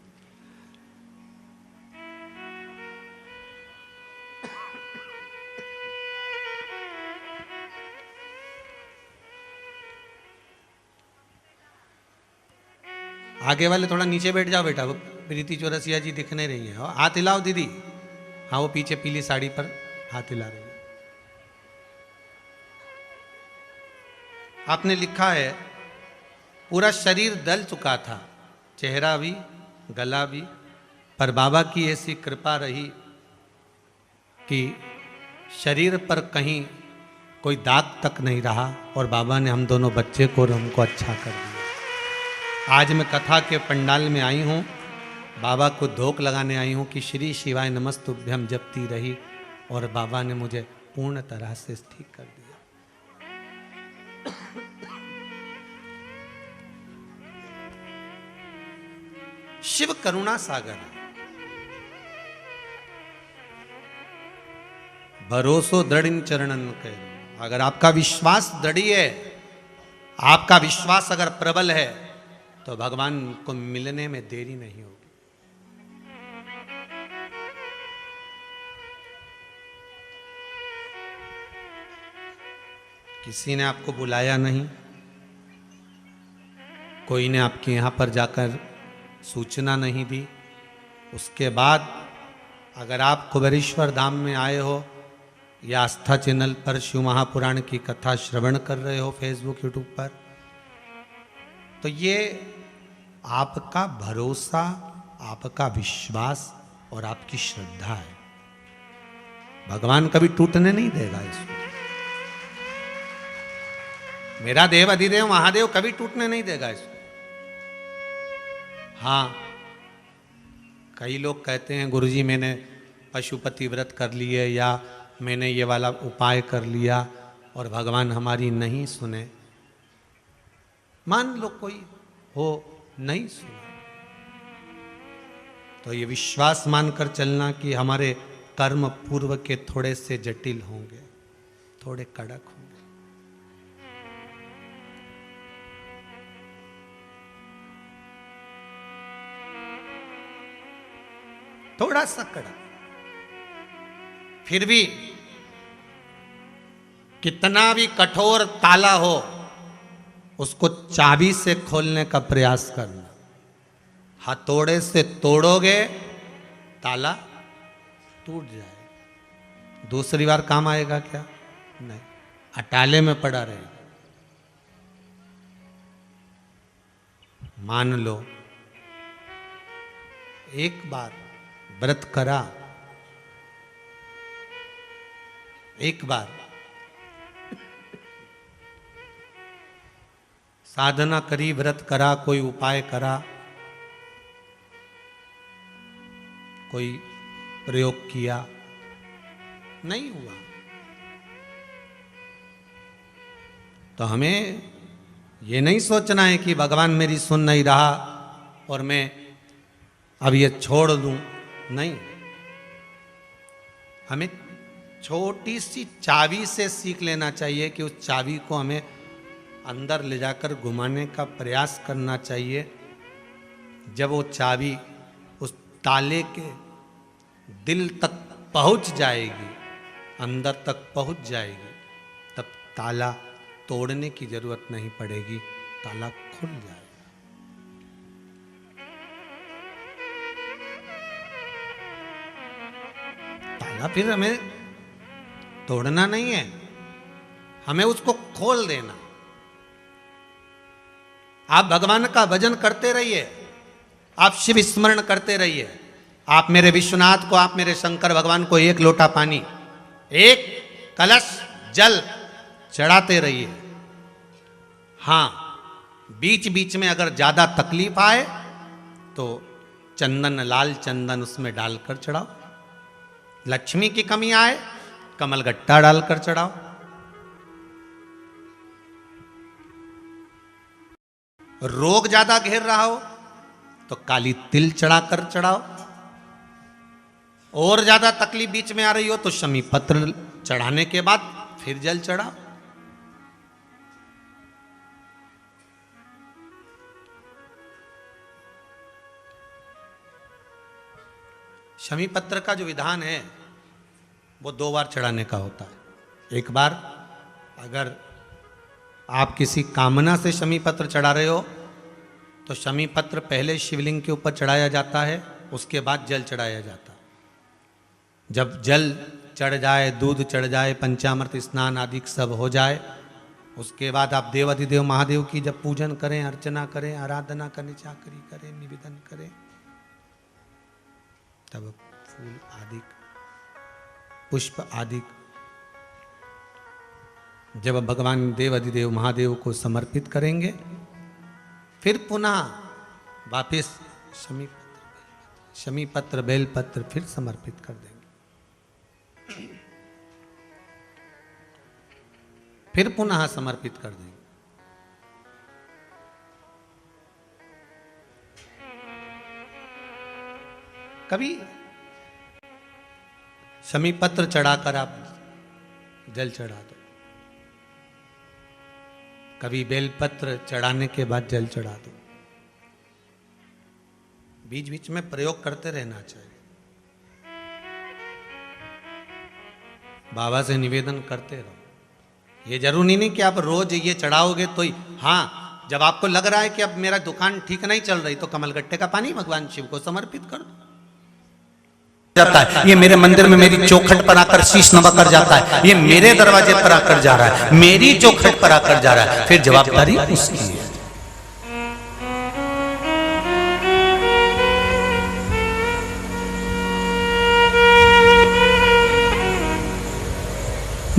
आगे वाले थोड़ा नीचे बैठ जाओ बेटा, वो प्रीति चौरसिया जी दिख नहीं रही है। हाथ हिलाओ दीदी। हाँ वो पीछे पीली साड़ी पर हाथ हिला रही है। आपने लिखा है पूरा शरीर दल चुका था, चेहरा भी गला भी, पर बाबा की ऐसी कृपा रही कि शरीर पर कहीं कोई दाग तक नहीं रहा और बाबा ने हम दोनों बच्चे को और हमको अच्छा कर दिया। आज मैं कथा के पंडाल में आई हूँ, बाबा को धोख लगाने आई हूँ कि श्री शिवाय नमस्तुभ्यम जपती रही और बाबा ने मुझे पूर्ण तरह से ठीक कर दिया। शिव करुणा सागर, भरोसो दृढ़ इन चरणन के। अगर आपका विश्वास दृढ़ है, आपका विश्वास अगर प्रबल है, तो भगवान को मिलने में देरी नहीं होगी। किसी ने आपको बुलाया नहीं, कोई ने आपके यहां पर जाकर सूचना नहीं दी, उसके बाद अगर आप कुबेरेश्वर धाम में आए हो या आस्था चैनल पर शिव महापुराण की कथा श्रवण कर रहे हो फेसबुक यूट्यूब पर, तो ये आपका भरोसा, आपका विश्वास और आपकी श्रद्धा है। भगवान कभी टूटने नहीं देगा इसको। मेरा देव अधिदेव महादेव कभी टूटने नहीं देगा इसको। हाँ, कई लोग कहते हैं गुरुजी मैंने पशुपति व्रत कर लिए या मैंने ये वाला उपाय कर लिया और भगवान हमारी नहीं सुने। मान लो कोई हो नहीं सुना, तो ये विश्वास मानकर चलना कि हमारे कर्म पूर्व के थोड़े से जटिल होंगे, थोड़े कड़क होंगे। थोड़ा सा कड़क, फिर भी कितना भी कठोर ताला हो उसको चाबी से खोलने का प्रयास करना। हथौड़े से तोड़ोगे ताला टूट जाएगा, दूसरी बार काम आएगा क्या? नहीं, अटाले में पड़ा रहेगा। मान लो एक बार व्रत करा, एक बार साधना करी, व्रत करा, कोई उपाय करा, कोई प्रयोग किया, नहीं हुआ, तो हमें ये नहीं सोचना है कि भगवान मेरी सुन नहीं रहा और मैं अब ये छोड़ दूं। नहीं, हमें छोटी सी चाबी से सीख लेना चाहिए कि उस चाबी को हमें अंदर ले जाकर घुमाने का प्रयास करना चाहिए। जब वो चाबी उस ताले के दिल तक पहुंच जाएगी, अंदर तक पहुंच जाएगी, तब ताला तोड़ने की जरूरत नहीं पड़ेगी, ताला खुल जाएगा। ताला फिर हमें तोड़ना नहीं है, हमें उसको खोल देना। आप भगवान का भजन करते रहिए, आप शिव स्मरण करते रहिए, आप मेरे विश्वनाथ को, आप मेरे शंकर भगवान को एक लोटा पानी, एक कलश जल चढ़ाते रहिए। हाँ, बीच बीच में अगर ज्यादा तकलीफ आए तो चंदन, लाल चंदन उसमें डालकर चढ़ाओ। लक्ष्मी की कमी आए, कमलगट्टा डालकर चढ़ाओ। रोग ज्यादा घेर रहा हो तो काली तिल चढ़ाकर चढ़ाओ। और ज्यादा तकलीफ बीच में आ रही हो तो शमी पत्र चढ़ाने के बाद फिर जल चढ़ा। शमी पत्र का जो विधान है वो 2 बार चढ़ाने का होता है। एक बार अगर आप किसी कामना से शमी पत्र चढ़ा रहे हो तो शमी पत्र पहले शिवलिंग के ऊपर चढ़ाया जाता है, उसके बाद जल चढ़ाया जाता है। जब जल चढ़ जाए, दूध चढ़ जाए, पंचामृत स्नान आदि सब हो जाए, उसके बाद आप देवाधिदेव महादेव की जब पूजन करें, अर्चना करें, आराधना करें, चाकरी करें, निवेदन करें, तब फूल आदि पुष्प आदि जब भगवान देवाधिदेव महादेव को समर्पित करेंगे, फिर पुनः वापस शमी पत्र बेलपत्र फिर समर्पित कर देंगे। फिर पुनः समर्पित कर देंगे। कभी शमी पत्र चढ़ाकर आप जल चढ़ा दो, कभी बेलपत्र चढ़ाने के बाद जल चढ़ा दो। बीच बीच में प्रयोग करते रहना चाहिए। बाबा से निवेदन करते रहो। ये जरूरी नहीं कि आप रोज ये चढ़ाओगे तो ही। हाँ, जब आपको लग रहा है कि अब मेरा दुकान ठीक नहीं चल रही तो कमलगट्टे का पानी भगवान शिव को समर्पित कर दो। जाता है, ये मेरे मंदिर में मेरी चौखट पर आकर शीश नवा कर जाता है, ये मेरे दरवाजे पर आकर जा रहा है, मेरी चौखट पर आकर जा रहा है, फिर जवाबदारी उसकी है।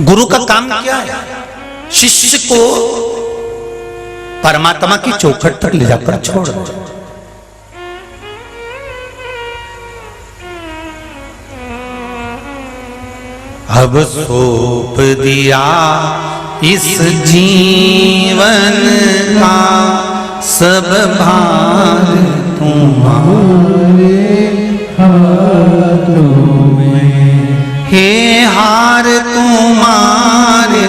गुरु का काम क्या है? शिष्य को परमात्मा की चौखट तक ले जाकर छोड़। अब सौंप दिया इस जीवन का सब भार तुम्हारे हाथों में, हे हार तुम्हारे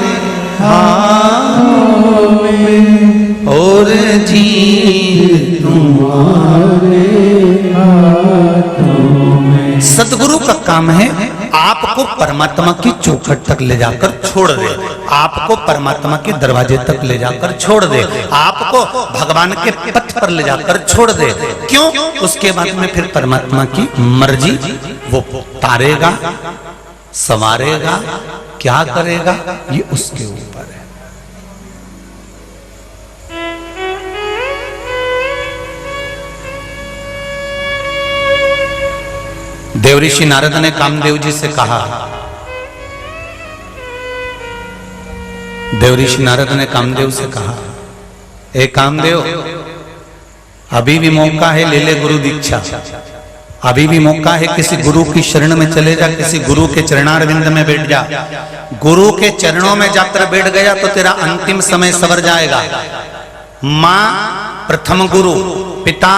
हाथों में और जीत तुम्हारे हाथों में। सदगुरु का काम है आपको परमात्मा की चौखट तक ले जाकर छोड़ दे, आपको परमात्मा के दरवाजे तक ले जाकर छोड़ दे, आपको भगवान के पथ पर ले जाकर छोड़ दे। क्यों? उसके बाद में फिर परमात्मा की मर्जी वो तारेगा, संवारेगा, क्या करेगा ये उसके ऊपर है। देवऋषि नारद ने कामदेव जी से कहा, देवऋषि नारद ने कामदेव से कहा, ए कामदेव, अभी भी मौका है, ले ले गुरु दीक्षा। अभी भी मौका है, किसी गुरु की शरण में चले जा, किसी गुरु के चरणारविंद में बैठ जा। गुरु के चरणों में जाकर बैठ गया तो तेरा अंतिम समय सवर जाएगा। मां प्रथम गुरु, पिता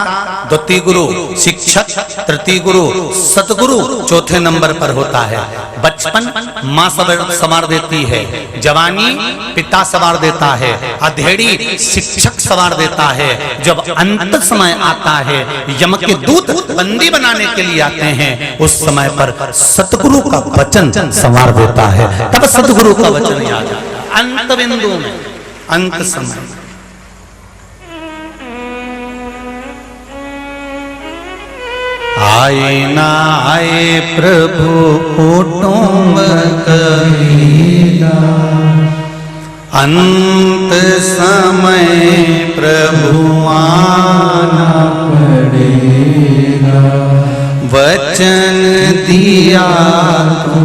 द्वितीय गुरु, शिक्षक तृतीय गुरु, सतगुरु चौथे नंबर पर होता है। बचपन मां संवार देती है, जवानी पिता संवार देता है, अधेड़ी शिक्षक संवार देता है। जब अंत समय आता है, यम के दूत बंदी बनाने के लिए आते हैं, उस समय पर सतगुरु का वचन संवार देता है। तब सतगुरु का वचन याद आता है अंत बिंदु में, अंत समय। आए ना आए प्रभु कुटुंब कबीरा, अंत समय प्रभु आना पड़ेगा। वचन दिया तो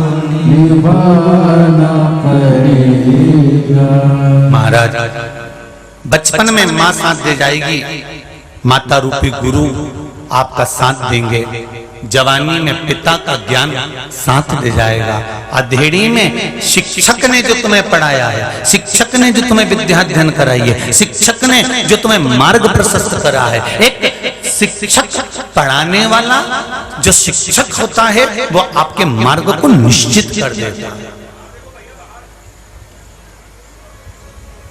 निभाना पड़ेगा। महाराज, बचपन में मां साथ दे जाएगी, माता रूपी गुरु आपका साथ देंगे। जवानी में पिता का ज्ञान साथ दे जाएगा। अधेड़ी में शिक्षक ने जो तुम्हें पढ़ाया है, शिक्षक ने जो तुम्हें विद्या अध्ययन कराई है, शिक्षक ने जो तुम्हें मार्ग प्रशस्त करा है, एक शिक्षक पढ़ाने वाला जो शिक्षक होता है वो आपके मार्ग को निश्चित कर देता है।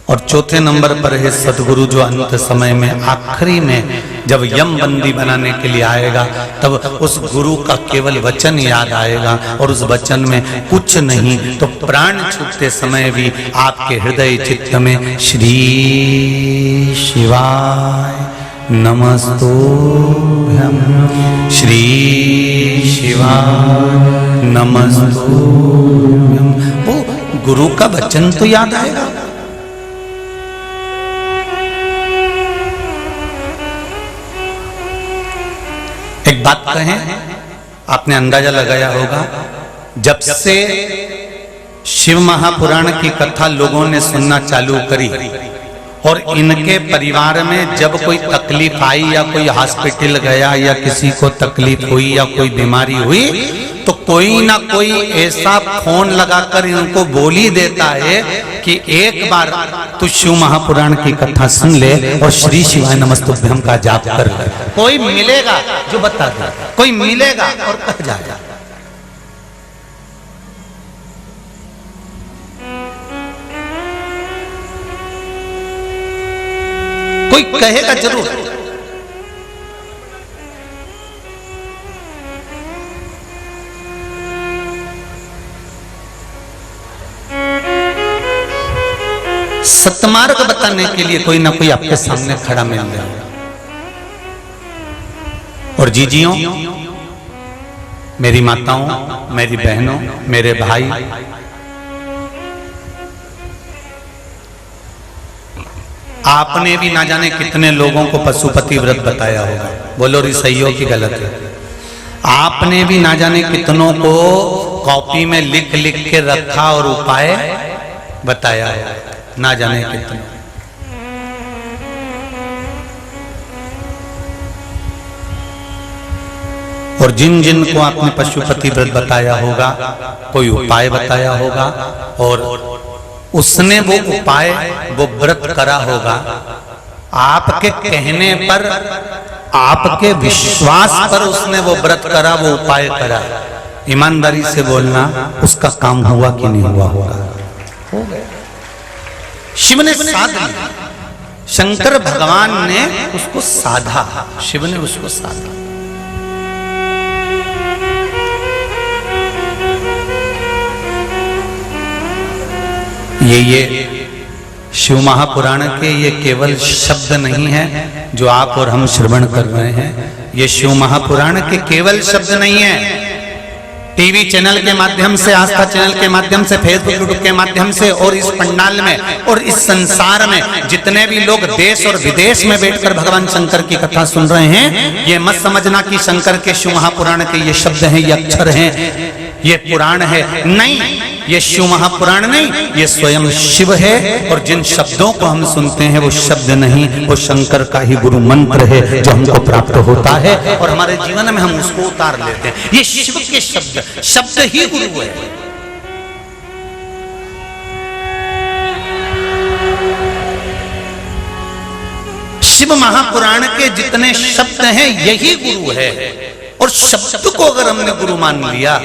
और चौथे नंबर पर है सदगुरु, जो अंत समय में आखिरी में जब यम बंदी बनाने के लिए आएगा तब उस गुरु का केवल वचन याद आएगा और उस वचन में कुछ नहीं तो प्राण छूटते समय भी आपके हृदय चित्त में श्री शिवाय नमस्तुभ्यं, श्री शिवाय नमस्तुभ्यं, वो गुरु का वचन तो याद आएगा। एक बात कहें, आपने अंदाजा लगाया होगा, जब से शिव महापुराण की कथा लोगों ने सुनना चालू करी और इनके परिवार में जब कोई तकलीफ आई या कोई हॉस्पिटल गया या किसी को तकलीफ हुई या कोई बीमारी हुई तो कोई ना कोई ऐसा फोन लगाकर इनको बोल ही देता है कि एक बार तू शिव महापुराण की कथा सुन ले और श्री शिवाय नमस्तुभ्यं का जाप कर ले। कोई मिलेगा जो बता दे, कोई मिलेगा और कह जाएगा। कोई कहेगा जरूर। सतमार्ग बताने के लिए कोई ना कोई आपके सामने खड़ा मिल जाएगा। और जीजियों, मेरी माताओं, मेरी बहनों, मेरे भाई, आपने भी ना जाने कितने लोगों को पशुपति व्रत बताया होगा। बोलो री सही की गलत है। आपने भी ना जाने कितनों को कॉपी में लिख लिख के रखा और उपाय बताया है, ना जाने कितने। और जिन जिन को आपने पशुपति व्रत बताया होगा, कोई उपाय बताया होगा और उसने वो उपाय, वो व्रत करा होगा, आपके कहने पर, आपके विश्वास पर उसने वो व्रत करा, वो उपाय करा। ईमानदारी से बोलना, उसका काम हुआ कि नहीं हुआ होगा? हो गया। शिव ने साध लिया, शंकर भगवान ने उसको साधा, शिव ने उसको साधा। ये शिव महापुराण के ये केवल शब्द नहीं है जो आप और हम श्रवण कर रहे हैं। ये शिव महापुराण के केवल शब्द नहीं है। टीवी चैनल के माध्यम से, आस्था चैनल के माध्यम से, फेसबुक यूट्यूब के माध्यम से और इस पंडाल में और इस संसार में जितने भी लोग देश और विदेश में बैठकर भगवान शंकर की कथा सुन रहे हैं, ये मत समझना कि शंकर के शिव महापुराण के ये शब्द हैं, ये अक्षर हैं, ये पुराण है। नहीं, ये शिव महापुराण नहीं, ये स्वयं शिव है। और जिन शब्दों को हम सुनते हैं वो शब्द नहीं, वो शंकर का ही गुरु मंत्र है जो हमको प्राप्त होता है और हमारे जीवन में हम उसको उतार लेते हैं। ये शिव के शब्द, शब्द ही गुरु है। शिव महापुराण के जितने शब्द हैं यही गुरु है। और शब्द को अगर हमने गुरु मान लिया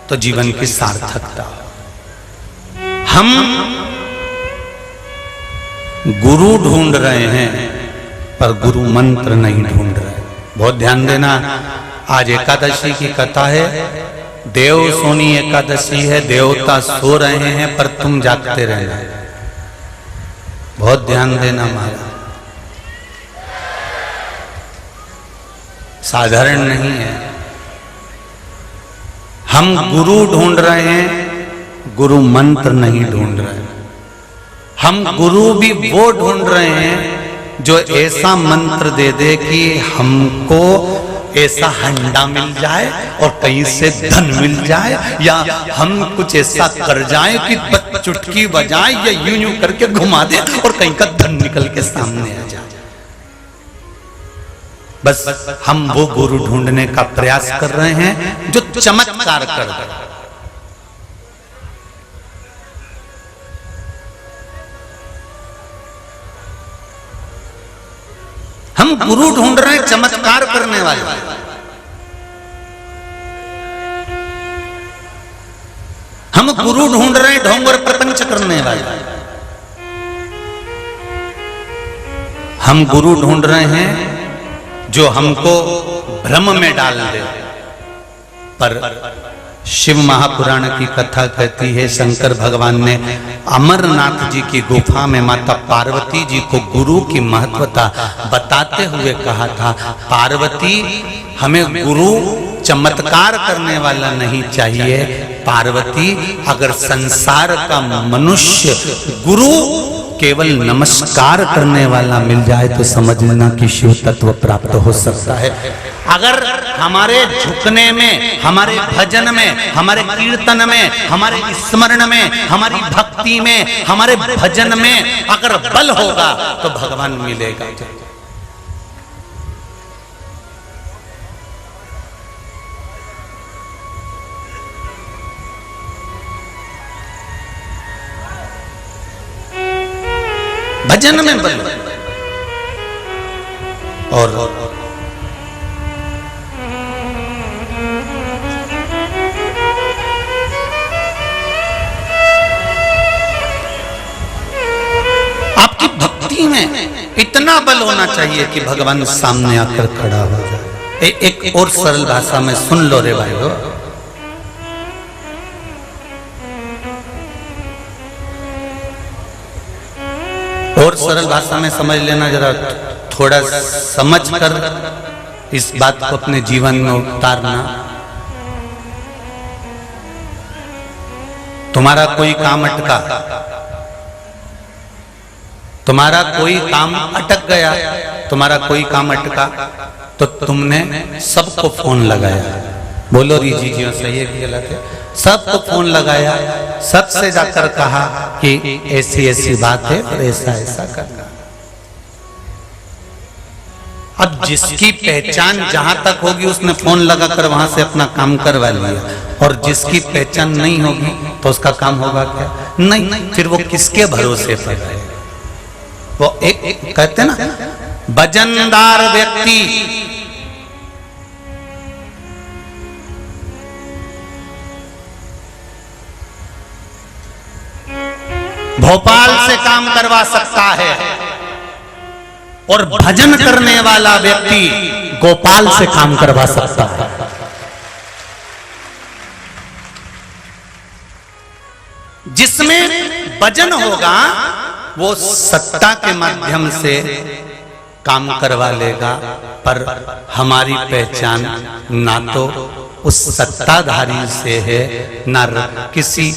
तो जीवन की सार्थकता। हम गुरु ढूंढ रहे हैं पर गुरु मंत्र नहीं ढूंढ रहे। बहुत ध्यान देना, आज एकादशी की कथा है, देव सोनी एकादशी है, देवता सो रहे हैं पर तुम जागते रहना। बहुत ध्यान देना महाराज, साधारण नहीं है। हम गुरु ढूंढ रहे हैं, गुरु मंत्र नहीं ढूंढ रहे हैं। हम गुरु भी वो ढूंढ रहे हैं जो ऐसा मंत्र दे दे कि हमको ऐसा हंडा मिल जाए और कहीं से धन मिल जाए, या हम कुछ ऐसा कर जाए कि चुटकी बजाए या यूं यूं करके घुमा दे और कहीं का धन निकल के सामने आ जाए। बस हम वो गुरु ढूंढने का प्रयास कर रहे हैं जो चमत्कार कर दे। हम गुरु ढूंढ रहे हैं चमत्कार करने वाले। हम गुरु ढूंढ रहे हैं ढोंग और प्रपंच करने वाले। हम गुरु ढूंढ रहे हैं जो हमको भ्रम में डाल दे। पर शिव महापुराण की कथा कहती है शंकर भगवान ने अमरनाथ जी की गुफा में माता पार्वती जी को गुरु की महत्वता बताते हुए कहा था, पार्वती हमें गुरु चमत्कार करने वाला नहीं चाहिए। पार्वती अगर संसार का मनुष्य गुरु केवल नमस्कार करने वाला मिल जाए तो समझ लेना कि शिव तत्व प्राप्त हो सकता है। अगर हमारे झुकने में, हमारे भजन में, हमारे कीर्तन में, हमारे स्मरण में, हमारी भक्ति में, हमारे भजन में अगर बल होगा तो भगवान मिलेगा। भजन में बल और आपकी भक्ति में इतना बल होना चाहिए कि भगवान सामने आकर खड़ा हो जाए। एक और सरल भाषा में सुन लो रे भाइयों, और सरल भाषा में समझ लेना, जरा थोड़ा समझ कर इस बात को अपने जीवन में उतारना। तुम्हारा कोई काम अटका, तुम्हारा कोई काम अटक गया, तुम्हारा कोई काम अटका तो तुमने सबको फोन लगाया। बोलो री जी सही है कि गलत है? सबको फोन लगाया, सबसे जाकर कहा कि ऐसी ऐसी बात है और ऐसा ऐसा करना। अब जिसकी पहचान जहां तक होगी उसने फोन लगाकर वहां से अपना काम करवा लिया, और जिसकी पहचान नहीं होगी तो उसका काम होगा क्या? नहीं। फिर वो किसके भरोसे पर है? वो एक कहते ना, वजनदार व्यक्ति भोपाल से काम करवा सकता है, और भजन करने वाला व्यक्ति गोपाल से काम करवा सकता है। जिसमें भजन होगा वो सत्ता के माध्यम से काम करवा लेगा, पर हमारी पहचान ना तो उस सत्ताधारी से है ना किसी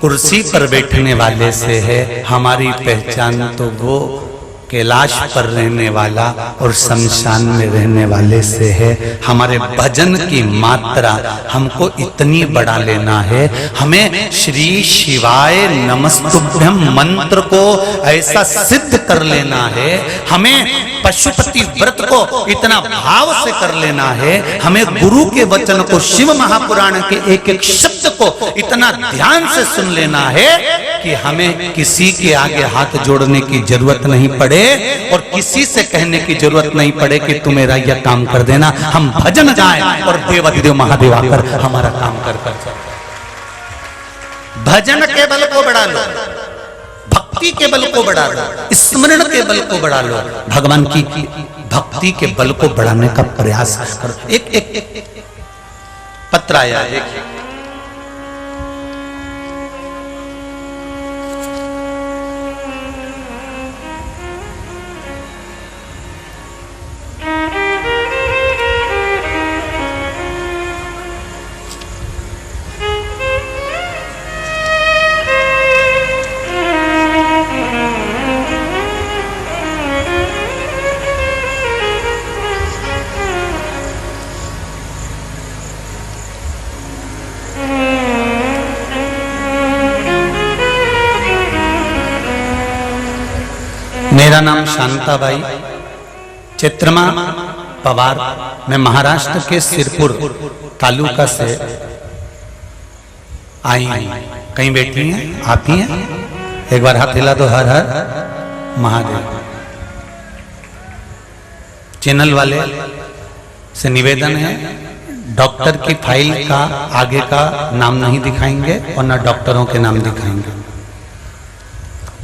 कुर्सी पर बैठने वाले से है। हमारी पहचान तो वो कैलाश पर रहने वाला और शमशान में रहने वाले से है। हमारे भजन की मात्रा हमको इतनी बढ़ा लेना है, हमें श्री शिवाय नमस्तुभ्यम मंत्र को ऐसा सिद्ध कर लेना है, हमें पशुपति व्रत को इतना भाव से कर लेना है, हमें गुरु के वचन को, शिव महापुराण के एक एक शब्द को इतना ध्यान से सुन लेना है कि हमें किसी के आगे हाथ जोड़ने की जरूरत नहीं पड़े और किसी से कहने की जरूरत नहीं पड़े कि तू मेरा यह काम कर देना। हम भजन गाएं और देवाधिदेव महादेव आकर हमारा काम कर भजन के बल को बढ़ा लो, भक्ति के बल को बढ़ा लो, स्मरण के बल को बढ़ा लो, भगवान की भक्ति के बल को बढ़ाने का प्रयास करो। एक पत्र आया, देखिए मेरा नाम शांताबाई चित्रमा पवार, मैं महाराष्ट्र के सिरपुर तालुका से आई हूं। कहीं बैठी हैं? आप ही हैं? एक बार हाथ हिला दो, हर हर महादेव। चैनल वाले से निवेदन है, डॉक्टर की फाइल का आगे का नाम नहीं दिखाएंगे और ना डॉक्टरों के नाम दिखाएंगे,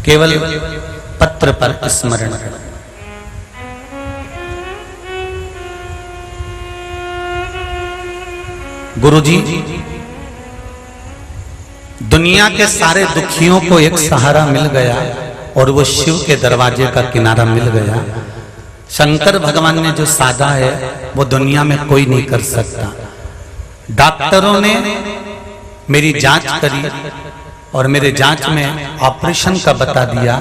केवल पत्र पर स्मरण। गुरुजी, दुनिया के सारे दुखियों को एक सहारा मिल गया और वो शिव के दरवाजे का किनारा मिल गया। शंकर भगवान ने जो साधा है वो दुनिया में कोई नहीं कर सकता। डॉक्टरों ने मेरी जांच करी और मेरे जांच में ऑपरेशन का बता दिया।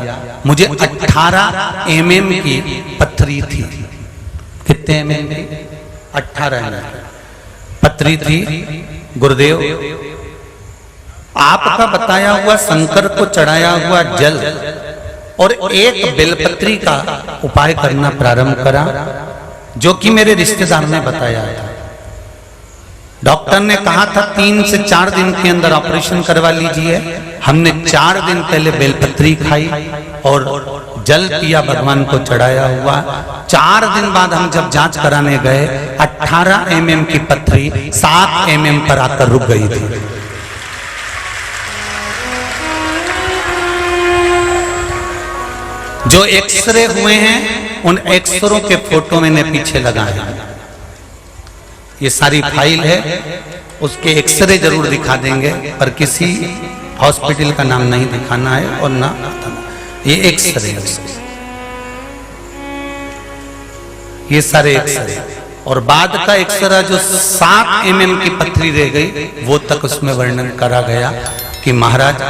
मुझे 18 mm की पथरी थी। कितने mm की? 18 mm पथरी थी। गुरुदेव, आपका बताया हुआ शंकर को चढ़ाया हुआ जल और एक बेलपत्री का उपाय करना प्रारंभ करा, जो कि मेरे रिश्तेदार ने बताया था। डॉक्टर ने कहा था 3 से 4 दिन के अंदर ऑपरेशन करवा लीजिए। हमने 4 दिन पहले बेलपत्री खाई और जल पिया, भगवान को चढ़ाया हुआ। 4 दिन बाद हम जब जांच कराने गए, 18 mm की पथरी 7 mm पर आकर रुक गई थी। जो एक्सरे हुए हैं उन एक्सरों के फोटो मैंने पीछे लगाए हैं। ये सारी फाइल है, उसके एक्सरे जरूर दिखा देंगे, पर किसी हॉस्पिटल का नाम नहीं दिखाना है और ना ये एक्सरे है। ये सारे एक्सरे और बाद का एक्सरा जो 7 mm की पथरी रह गई, वो तक उसमें वर्णन करा गया कि महाराज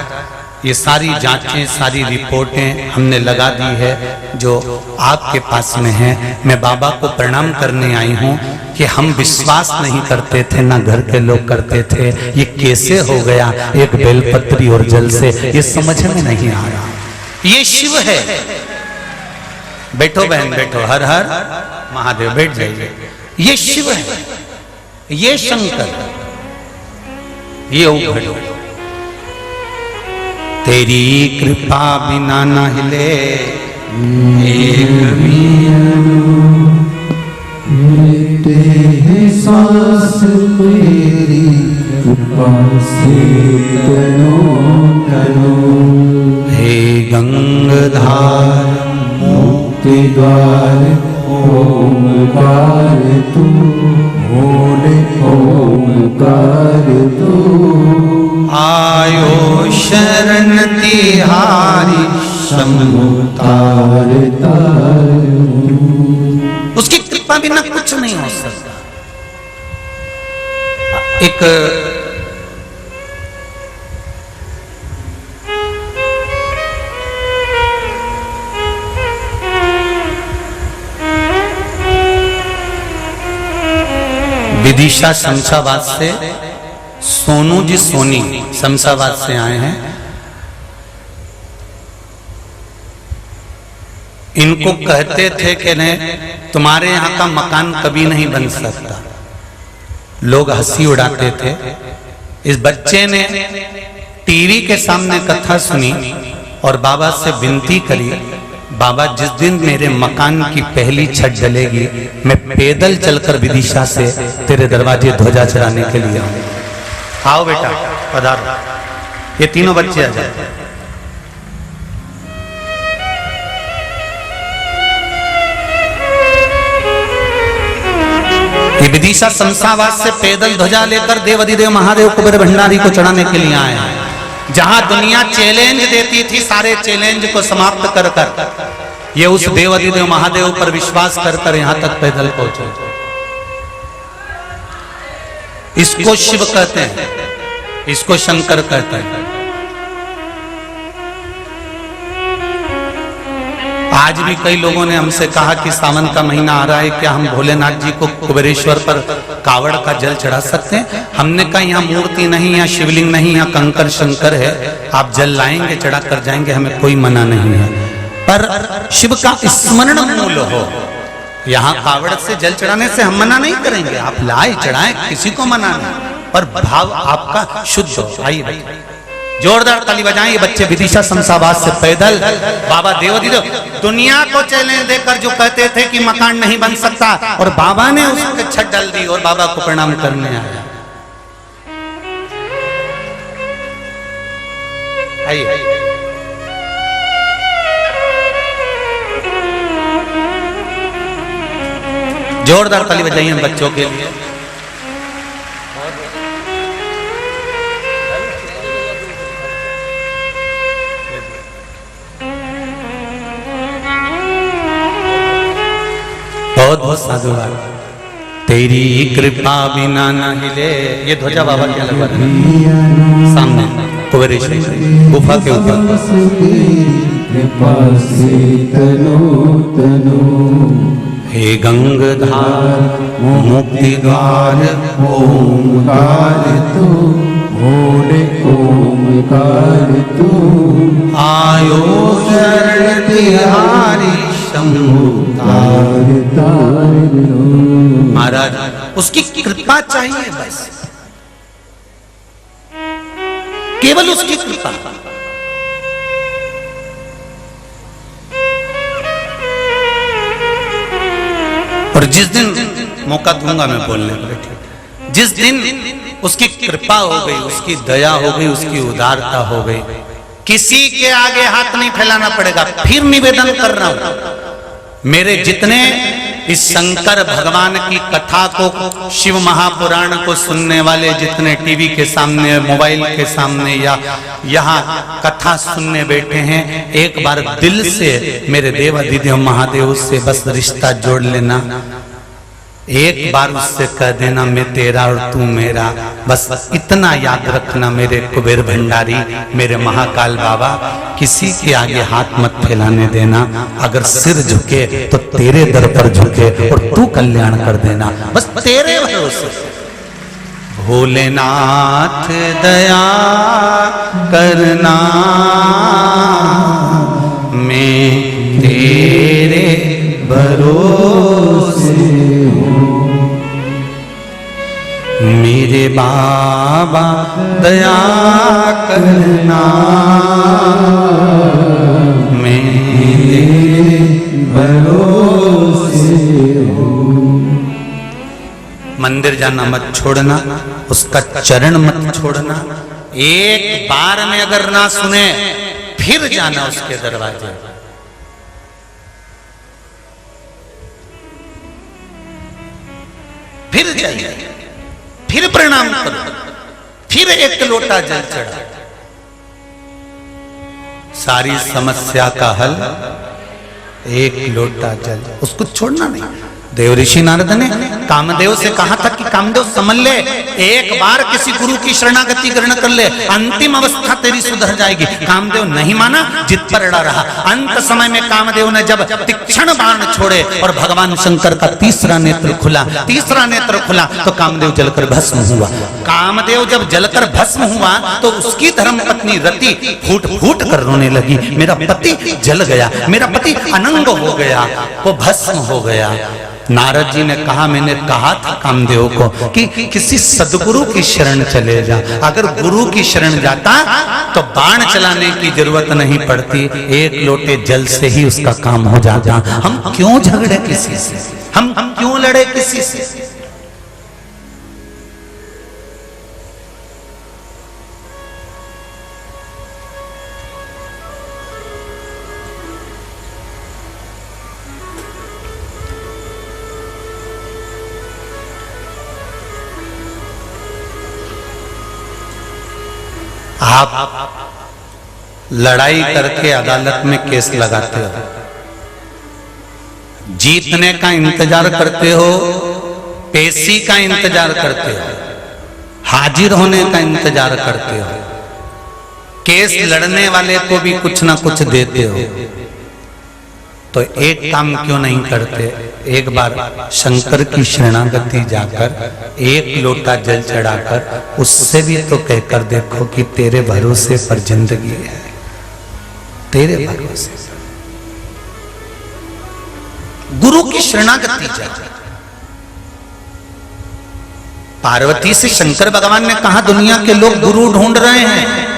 ये सारी जांचें, सारी रिपोर्टें हमने लगा दी है जो आपके पास में है। मैं बाबा को प्रणाम करने आई हूँ कि हम विश्वास नहीं करते थे, ना घर के लोग करते थे। ये कैसे हो गया एक बेलपत्री और जल से, ये समझ में नहीं आ रहा। ये शिव है। बैठो बहन बैठो, हर हर महादेव, बैठ जाइए। ये शिव है, ये शंकर, ये उघड़। तेरी कृपा बिना न हिले एक मिलते हैं सांस मेरी कृपा से तनो तनो। हे गंगाधार मुक्ति द्वार ओमकार तू, भोले ओमकार तू। आयो शरण तिहारी शंभु तार तार। उसकी कृपा बिना कुछ नहीं हो सकता। एक विदिशा शमशाबाद से सोनू जी सोनी शमशाबाद से आए हैं। इनको कहते थे कि नहीं, तुम्हारे यहाँ का मकान कभी नहीं बन सकता। लोग हंसी उड़ाते थे। इस बच्चे ने टीवी के सामने कथा सुनी और बाबा से विनती करी, बाबा जिस दिन मेरे मकान की पहली छत डलेगी, मैं पैदल चलकर विदिशा से तेरे दरवाजे ध्वजा चढ़ाने के लिए आऊंगा। आओ बेटा, पधारो। ये तीनों बच्चे आ जाए। ये विदिशा शमशाबाद से पैदल ध्वजा लेकर देवाधिदेव महादेव कुबेर भंडारी को चढ़ाने के लिए आए हैं। जहां दुनिया चैलेंज देती थी, सारे चैलेंज को समाप्त कर कर ये उस देवाधिदेव महादेव पर विश्वास कर कर यहां तक पैदल पहुंचे। इसको शिव कहते हैं, इसको शंकर कहते हैं। आज भी कई लोगों ने हमसे कहा कि सावन का महीना आ रहा है, क्या हम भोलेनाथ जी को कुबेरेश्वर पर कावड़ का जल चढ़ा सकते हैं? हमने कहा यहाँ मूर्ति नहीं, यहाँ शिवलिंग नहीं, यहाँ कंकर शंकर है, आप जल लाएंगे चढ़ा कर जाएंगे, हमें कोई मना नहीं है। पर शिव का स्मरण मूल हो, यहाँ कावड़ से जल चढ़ाने से हम मना नहीं करेंगे। आप लाए चढ़ाएं, किसी को मना नहीं, पर भाव आपका शुद्ध हो। आइए जोरदार ताली बजाएं। ये बच्चे विदिशा शमशाबाद से पैदल बाबा देवदीदेव दुनिया को चैलेंज देकर जो कहते थे कि मकान नहीं बन सकता, और बाबा ने उसके छत डाल दी और बाबा को प्रणाम करने आया। आइए जोरदार ताली बजाइए बच्चों के लिए। बहुत बहुत साधुवाद। तेरी कृपा बिना न हिले। ये ध्वजा बाबा क्या लगा सामने कुबेरेश्वर गुफा के ऊपर। कृपा से तनो तनो हे गंगाधार मुक्ति द्वार ओंकार तू भोले ओंकार तू आयो शरण तिहारी शंभु तार तार। महाराज उसकी कृपा चाहिए, बस केवल उसकी कृपा। और जिस दिन मौका दूंगा मैं बोलने को, जिस दिन उसकी कृपा हो गई, उसकी दया हो गई, उसकी उदारता हो गई, किसी के आगे हाथ नहीं फैलाना पड़ेगा। फिर निवेदन कर रहा हूं, मेरे जितने इस शंकर भगवान की कथा को, शिव महापुराण को सुनने वाले जितने टीवी के सामने, मोबाइल के सामने या यहाँ कथा सुनने बैठे हैं, एक बार दिल से मेरे देवाधिदेव महादेव से बस रिश्ता जोड़ लेना। एक बार उससे कह देना मैं तेरा और तू मेरा। बस इतना याद रखना मेरे कुबेर भंडारी, मेरे महाकाल बाबा, किसी के आगे हाथ मत फैलाने देना। अगर सिर झुके तो तेरे दर पर झुके और तू कल्याण कर देना, बस तेरे भरोसे। भोलेनाथ दया करना, मैं तेरे भरोसे मेरे बाबा दया करना, मेरे भरोसे हूँ। मंदिर जाना मत छोड़ना, उसका चरण मत छोड़ना। एक बार में अगर ना सुने फिर जाना उसके दरवाजे, फिर जाइए, फिर प्रणाम करो, फिर एक लोटा जल चढ़ा। सारी समस्या का हल एक लोटा जल, उसको छोड़ना नहीं। देव ऋषि नारद ने कामदेव से कहा था कि कामदेव समझ ले, एक बार किसी गुरु की शरणागति ग्रहण कर ले, अंतिम अवस्था तेरी सुधर जाएगी। कामदेव नहीं माना, जिद पर अड़ा रहा। अंत समय में कामदेव ने जब तीक्ष्ण बाण छोड़े और भगवान शंकर का तीसरा नेत्र खुला तो कामदेव जलकर भस्म हुआ। कामदेव जब जलकर भस्म हुआ तो उसकी धर्म पत्नी रति फूट फूट कर रोने लगी, मेरा पति जल गया, मेरा पति अनंग हो गया, वो भस्म हो गया। नारद जी ने कहा, मैंने कहा था कामदेव को कि किसी सदगुरु की शरण चले जा। अगर गुरु की शरण जाता तो बाण चलाने की जरूरत नहीं पड़ती, एक लोटे जल से ही उसका काम हो जाता। हम क्यों झगड़े किसी से, हम क्यों लड़े किसी से? आप लड़ाई करके अदालत में केस लगाते हो, जीतने का इंतजार करते हो, पेशी का इंतजार करते हो, हाजिर होने का इंतजार करते हो, केस लड़ने वाले को भी कुछ ना कुछ देते हो। तो एक काम क्यों नहीं करते, एक बार शंकर की शरणागति जाकर एक लोटा जल चढ़ाकर उससे भी तो कहकर देखो कि तेरे भरोसे पर जिंदगी है, तेरे भरोसे। गुरु की शरणागति जाकर पार्वती से शंकर भगवान ने कहा, दुनिया के लोग गुरु ढूंढ रहे हैं,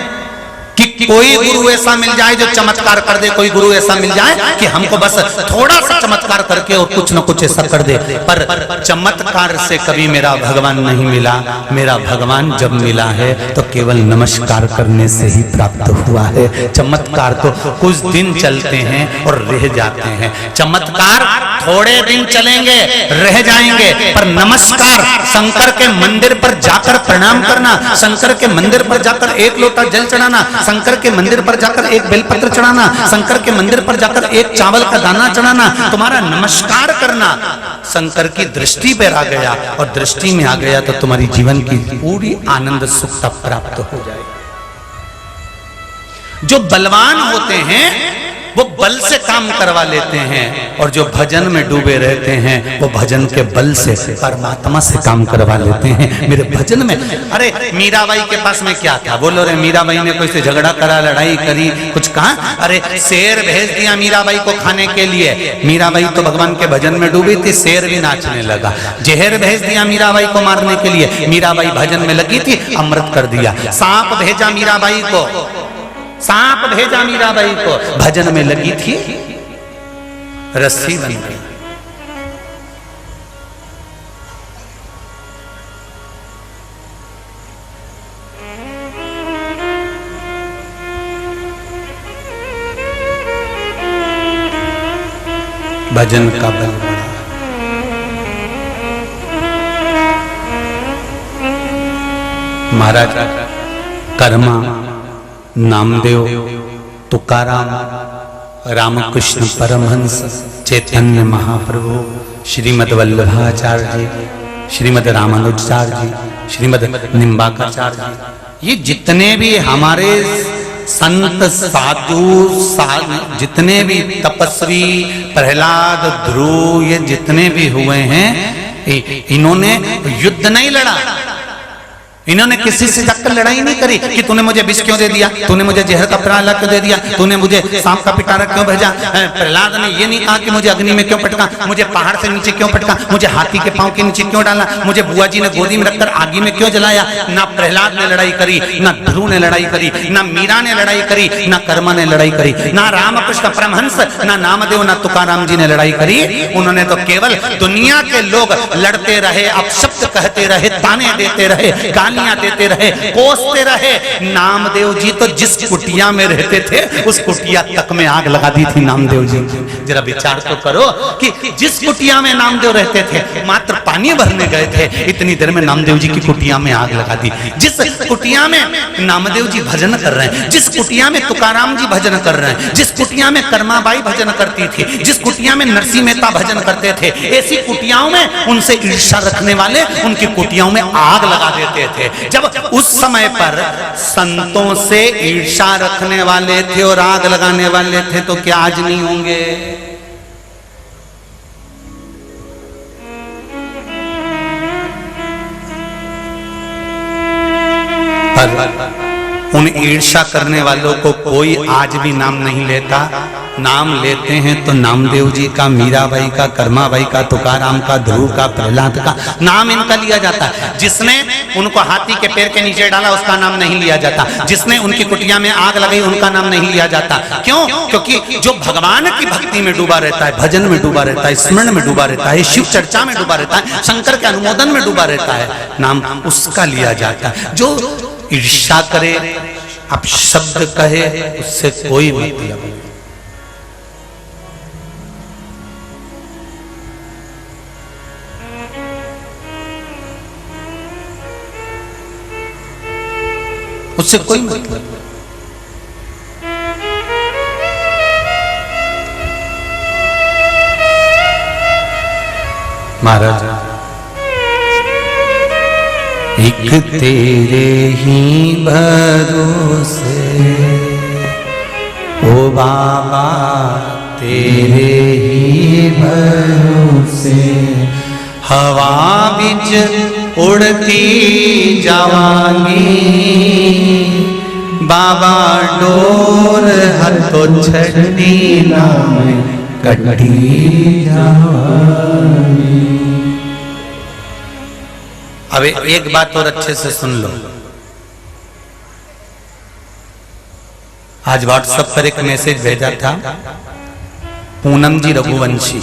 कोई गुरु ऐसा मिल जाए जो चमत्कार कर दे, कोई गुरु ऐसा मिल जाए कि हमको बस थोड़ा सा चमत्कार करके और कुछ न कुछ ऐसा कर दे। पर चमत्कार से कभी मेरा भगवान नहीं मिला। मेरा भगवान जब मिला है तो केवल नमस्कार करने से ही प्राप्त हुआ है। चमत्कार तो कुछ दिन चलते हैं और रह जाते हैं। चमत्कार थोड़े दिन चलेंगे, रह जाएंगे, पर नमस्कार, शंकर के मंदिर पर जाकर प्रणाम करना, शंकर के मंदिर पर जाकर एक लोटा जल चढ़ाना, शंकर के मंदिर पर जाकर एक बेलपत्र चढ़ाना, शंकर के मंदिर पर जाकर एक चावल का दाना चढ़ाना, तुम्हारा नमस्कार करना शंकर की दृष्टि पर आ गया, और दृष्टि में आ गया तो तुम्हारी जीवन की पूरी आनंद सुखता प्राप्त हो जाए। जो बलवान होते हैं वो बल से काम करवा लेते हैं, और जो भजन में डूबे रहते हैं वो भजन के बल से परमात्मा से काम करवा लेते हैं। मेरे भजन में, अरे मीराबाई के पास में क्या था? बोलो रे, मीराबाई ने कोई से झगड़ा करा, लड़ाई करी, कुछ कहा? अरे शेर भेज दिया मीराबाई को खाने के लिए। मीराबाई तो भगवान के भजन में डूबी थी, शेर भी नाचने लगा। जहर भेज दिया मीराबाई को मारने के लिए, मीराबाई भजन में लगी थी, अमृत कर दिया। सांप भेजा मीराबाई को, सांप भेजा मीराबाई को, भजन में लगी थी, रस्सी बन गई। भजन का बल बढ़ा। महाराज कर्मा, नामदेव, तुकाराम, रामकृष्ण परमहंस, चैतन्य महाप्रभु, श्रीमद वल्लभाचार्य जी, श्रीमद रामानुजाचार्य जी, श्रीमद निम्बाकाचार्य जी, ये जितने भी हमारे संत साधु जितने भी तपस्वी, प्रहलाद, ध्रुव, ये जितने भी हुए हैं, इन्होंने युद्ध नहीं लड़ा। इन्होंने किसी से जाकर लड़ाई नहीं करी कि तूने मुझे विष क्यों दे दिया, तूने मुझे जहर का प्याला क्यों दे दिया, तूने मुझे सांप का पिटारा क्यों भेजा। प्रहलाद ने ये नहीं कहा कि मुझे अग्नि में क्यों पटका, मुझे पहाड़ से नीचे क्यों पटका, मुझे हाथी के पांव के नीचे क्यों डाला, मुझे बुआ जी ने गोदी में रखकर आगी में क्यों जलाया। ना प्रहलाद ने लड़ाई करी, ना ध्रुव ने लड़ाई करी, ना मीरा ने लड़ाई करी, ना कर्मा ने लड़ाई करी, ना रामकृष्ण परमहंस, ना नामदेव, ना तुकाराम जी ने लड़ाई करी। उन्होंने तो केवल दुनिया के लोग लड़ते रहे, अपशब्द कहते रहे, ताने देते रहे, गालियां देते रहे, कोसते रहे। नामदेव जी तो जिस कुटिया में रहते थे उस कुटिया तक में आग लगा दी थी नामदेव जी। जरा विचार तो करो कि जिस कुटिया में नामदेव रहते थे, मात्र पानी भरने गए थे, इतनी देर में नामदेव जी की कुटिया में आग लगा दी। जिस कुटिया में नामदेव जी भजन कर रहे हैं, जिस कुटिया में तुकाराम जी भजन कर रहे हैं, जिस कुटिया में कर्माबाई भजन करती थी, जिस कुटिया में नरसिंह मेहता भजन करते थे, ऐसी कुटियाओं में उनसे ईर्ष्या रखने वाले उनकी कुटियाओं में आग लगा देते थे। जब उस समय पर संतों से ईर्ष्या रखने वाले थे और आग लगाने वाले थे, तो क्या आज नहीं होंगे? पर उन ईर्ष्या करने वालों को कोई आज भी नाम नहीं लेता। नाम लेते हैं तो नामदेव जी का, मीराबाई का, कर्माबाई का, तुकाराम का, ध्रुव का, प्रहलाद का नाम इनका लिया जाता है। जिसने उनको हाथी के पैर के नीचे डाला उसका नाम नहीं लिया जाता, जिसने उनकी कुटिया में आग लगाई उनका नाम नहीं लिया जाता। क्यों? क्योंकि जो भगवान की भक्ति में डूबा रहता है, भजन में डूबा रहता है, स्मरण में डूबा रहता है, शिव चर्चा में डूबा रहता है, शंकर के अनुमोदन में डूबा रहता है, नाम उसका लिया जाता है। जो ईर्ष्या करे, अपशब्द कहे, उससे कोई मतलब नहीं। उससे कोई मतलब नहीं। महाराज एक तेरे ही भरोसे, ओ बाबा तेरे ही भरोसे, हवा बिच उड़ती जवानी, बाबा डोर हथो छड़ी नाम कटी जवानी। अब एक बात और अच्छे से सुन लो। आज व्हाट्सएप पर एक मैसेज भेजा था पूनम जी रघुवंशी,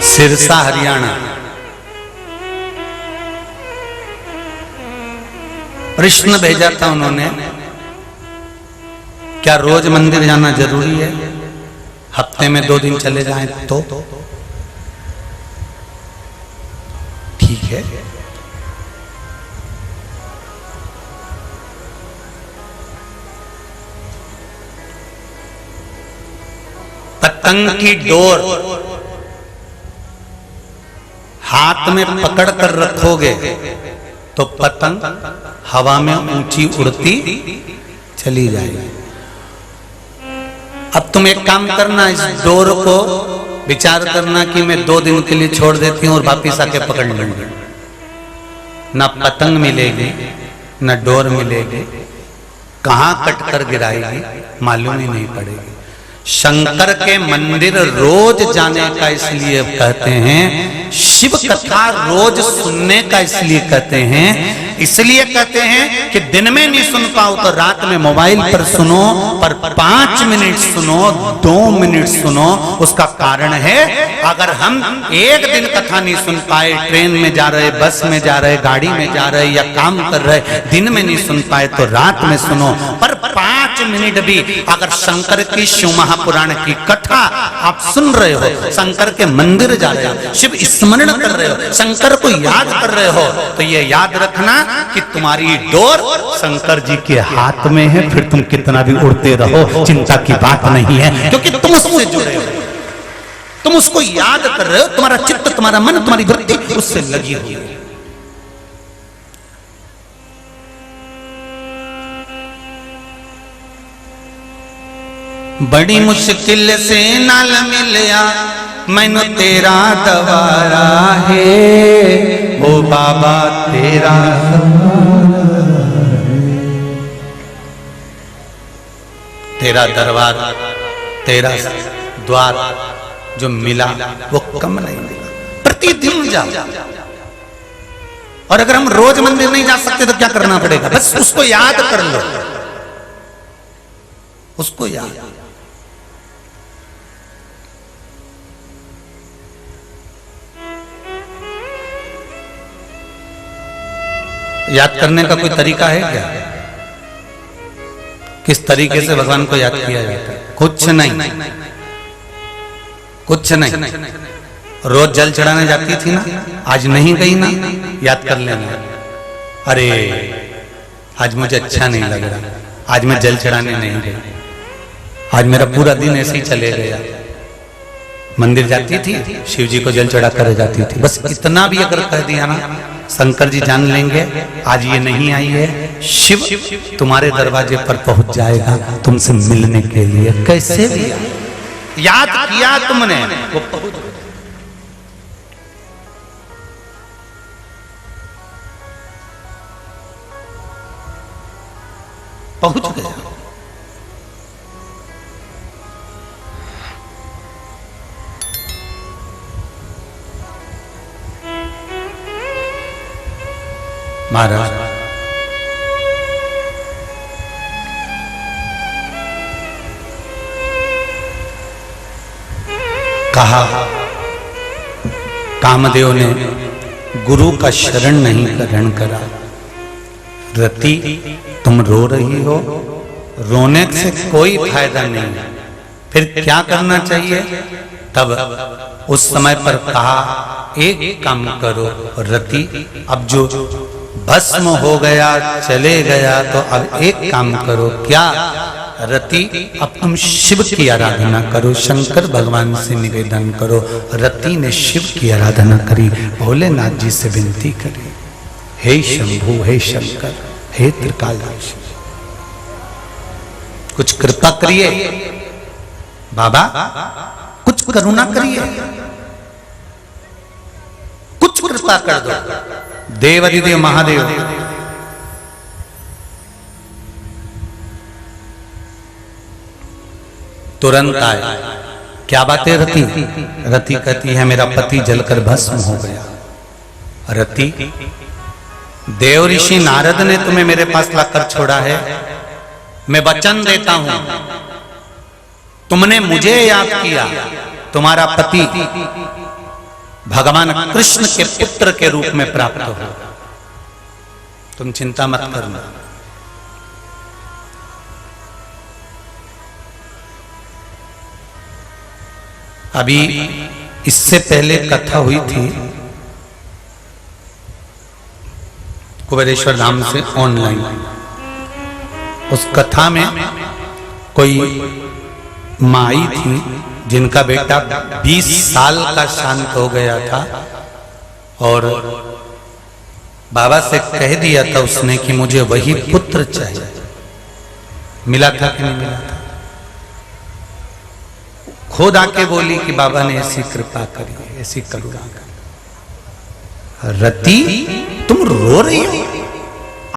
सिरसा हरियाणा। प्रश्न भेजा था उन्होंने, क्या रोज मंदिर जाना जरूरी है? हफ्ते में 2 दिन चले जाएं तो ठीक है। पतंग की डोर हाथ में पकड़ कर रखोगे तो पतंग हवा में ऊंची उड़ती चली जाएगी। अब तुम एक काम करना, इस डोर को विचार करना कि मैं 2 दिन के लिए छोड़ देती हूं और वापिस आके पकड़ लूंगी। ना पतंग मिलेगी ना डोर मिलेगी, कहां कट कर गिराएगी मालूम ही नहीं पड़ेगी। शंकर के मंदिर रोज जाने का इसलिए कहते हैं, शिव कथा रोज सुनने का इसलिए कहते हैं, इसलिए कहते हैं कि दिन में नहीं सुन पाओ तो रात में मोबाइल पर सुनो, पर 5 मिनट सुनो, 2 मिनट सुनो। उसका कारण है, अगर हम एक दिन कथा नहीं सुन पाए, ट्रेन में जा रहे, बस में जा रहे, गाड़ी में जा रहे या काम कर रहे, दिन में नहीं सुन पाए तो रात में सुनो। पर 5 मिनट भी अगर शंकर की शिव महापुराण की कथा आप सुन रहे हो, शंकर के मंदिर जा रहे हो, शिव स्मरण कर रहे हो, शंकर को याद कर रहे हो, तो ये याद रखना कि तुम्हारी डोर शंकर जी के हाथ में है। फिर तुम कितना भी उड़ते रहो, चिंता की बात नहीं है, क्योंकि तुम उससे जुड़े हो, तुम उसको याद कर रहे हो, तुम्हारा चित्त, तुम्हारा मन, तुम्हारी वृत्ति उससे लगी हुई है। बड़ी मुश्किल से नाल मिलया मैनू तेरा दवारा है, ओ बाबा तेरा तेरा दरबार, तेरा द्वार जो मिला वो कम नहीं मिला। प्रतिदिन जाओ, और अगर हम रोज मंदिर नहीं जा सकते तो क्या करना पड़ेगा? बस उसको याद कर लो, उसको याद। याद करने का कोई तरीका है क्या? किस तरीके से भगवान को याद किया जाता है? कुछ नहीं, कुछ नहीं। रोज जल चढ़ाने जाती थी ना, आज नहीं गई ना, याद कर लेना, अरे आज मुझे अच्छा नहीं लग रहा, आज मैं जल चढ़ाने नहीं गई, आज मेरा पूरा दिन ऐसे ही चले गया। मंदिर जाती थी, शिव जी को जल चढ़ा कर जाती थी, बस इतना भी अगर कह दिया ना, शंकर जी जान लेंगे आज ये नहीं आई है, शिव तुम्हारे दरवाजे पर पहुंच जाएगा तुमसे मिलने के लिए। कैसे भी याद किया तुमने, वो पहुंच गया। महाराज कहा, कामदेव ने गुरु का शरण नहीं ग्रहण करा। रति तुम रो रही हो, रोने से कोई फायदा नहीं, फिर क्या करना चाहिए? तब उस समय पर कहा, एक काम करो रति, अब जो भस्म हो गया चले गया, तो अब एक काम करो, क्या रति? अब तुम शिव की आराधना करो, शंकर भगवान से निवेदन करो। रति ने शिव की आराधना करी, भोलेनाथ जी से विनती करी, हे शंभु, हे शंकर, हे त्रिकालदर्शी, कुछ कृपा करिए बाबा, कुछ करुणा करिए, कुछ कृपा कर दो। देवाधिदेव महादेव तुरंत आए। क्या बात है रति? रति कहती है मेरा पति जलकर भस्म हो गया। रति, देव ऋषि नारद ने तुम्हें मेरे पास लाकर छोड़ा है। मैं वचन देता हूं, तुमने मुझे याद किया, तुम्हारा पति भगवान कृष्ण के पुत्र के रूप में प्राप्त हो। तुम चिंता मत करना। अभी इससे पहले कथा हुई थी कुबेरेश्वर धाम से ऑनलाइन। उस कथा में कोई माई थी जिनका बेटा 20 साल का शांत हो गया था और बाबा से कह दिया था उसने कि मुझे वही पुत्र चाहिए। मिला था कि नहीं मिला था? खुद आके बोली कि बाबा ने ऐसी कृपा करी, ऐसी करुणा करी। रति, तुम रो रही हो?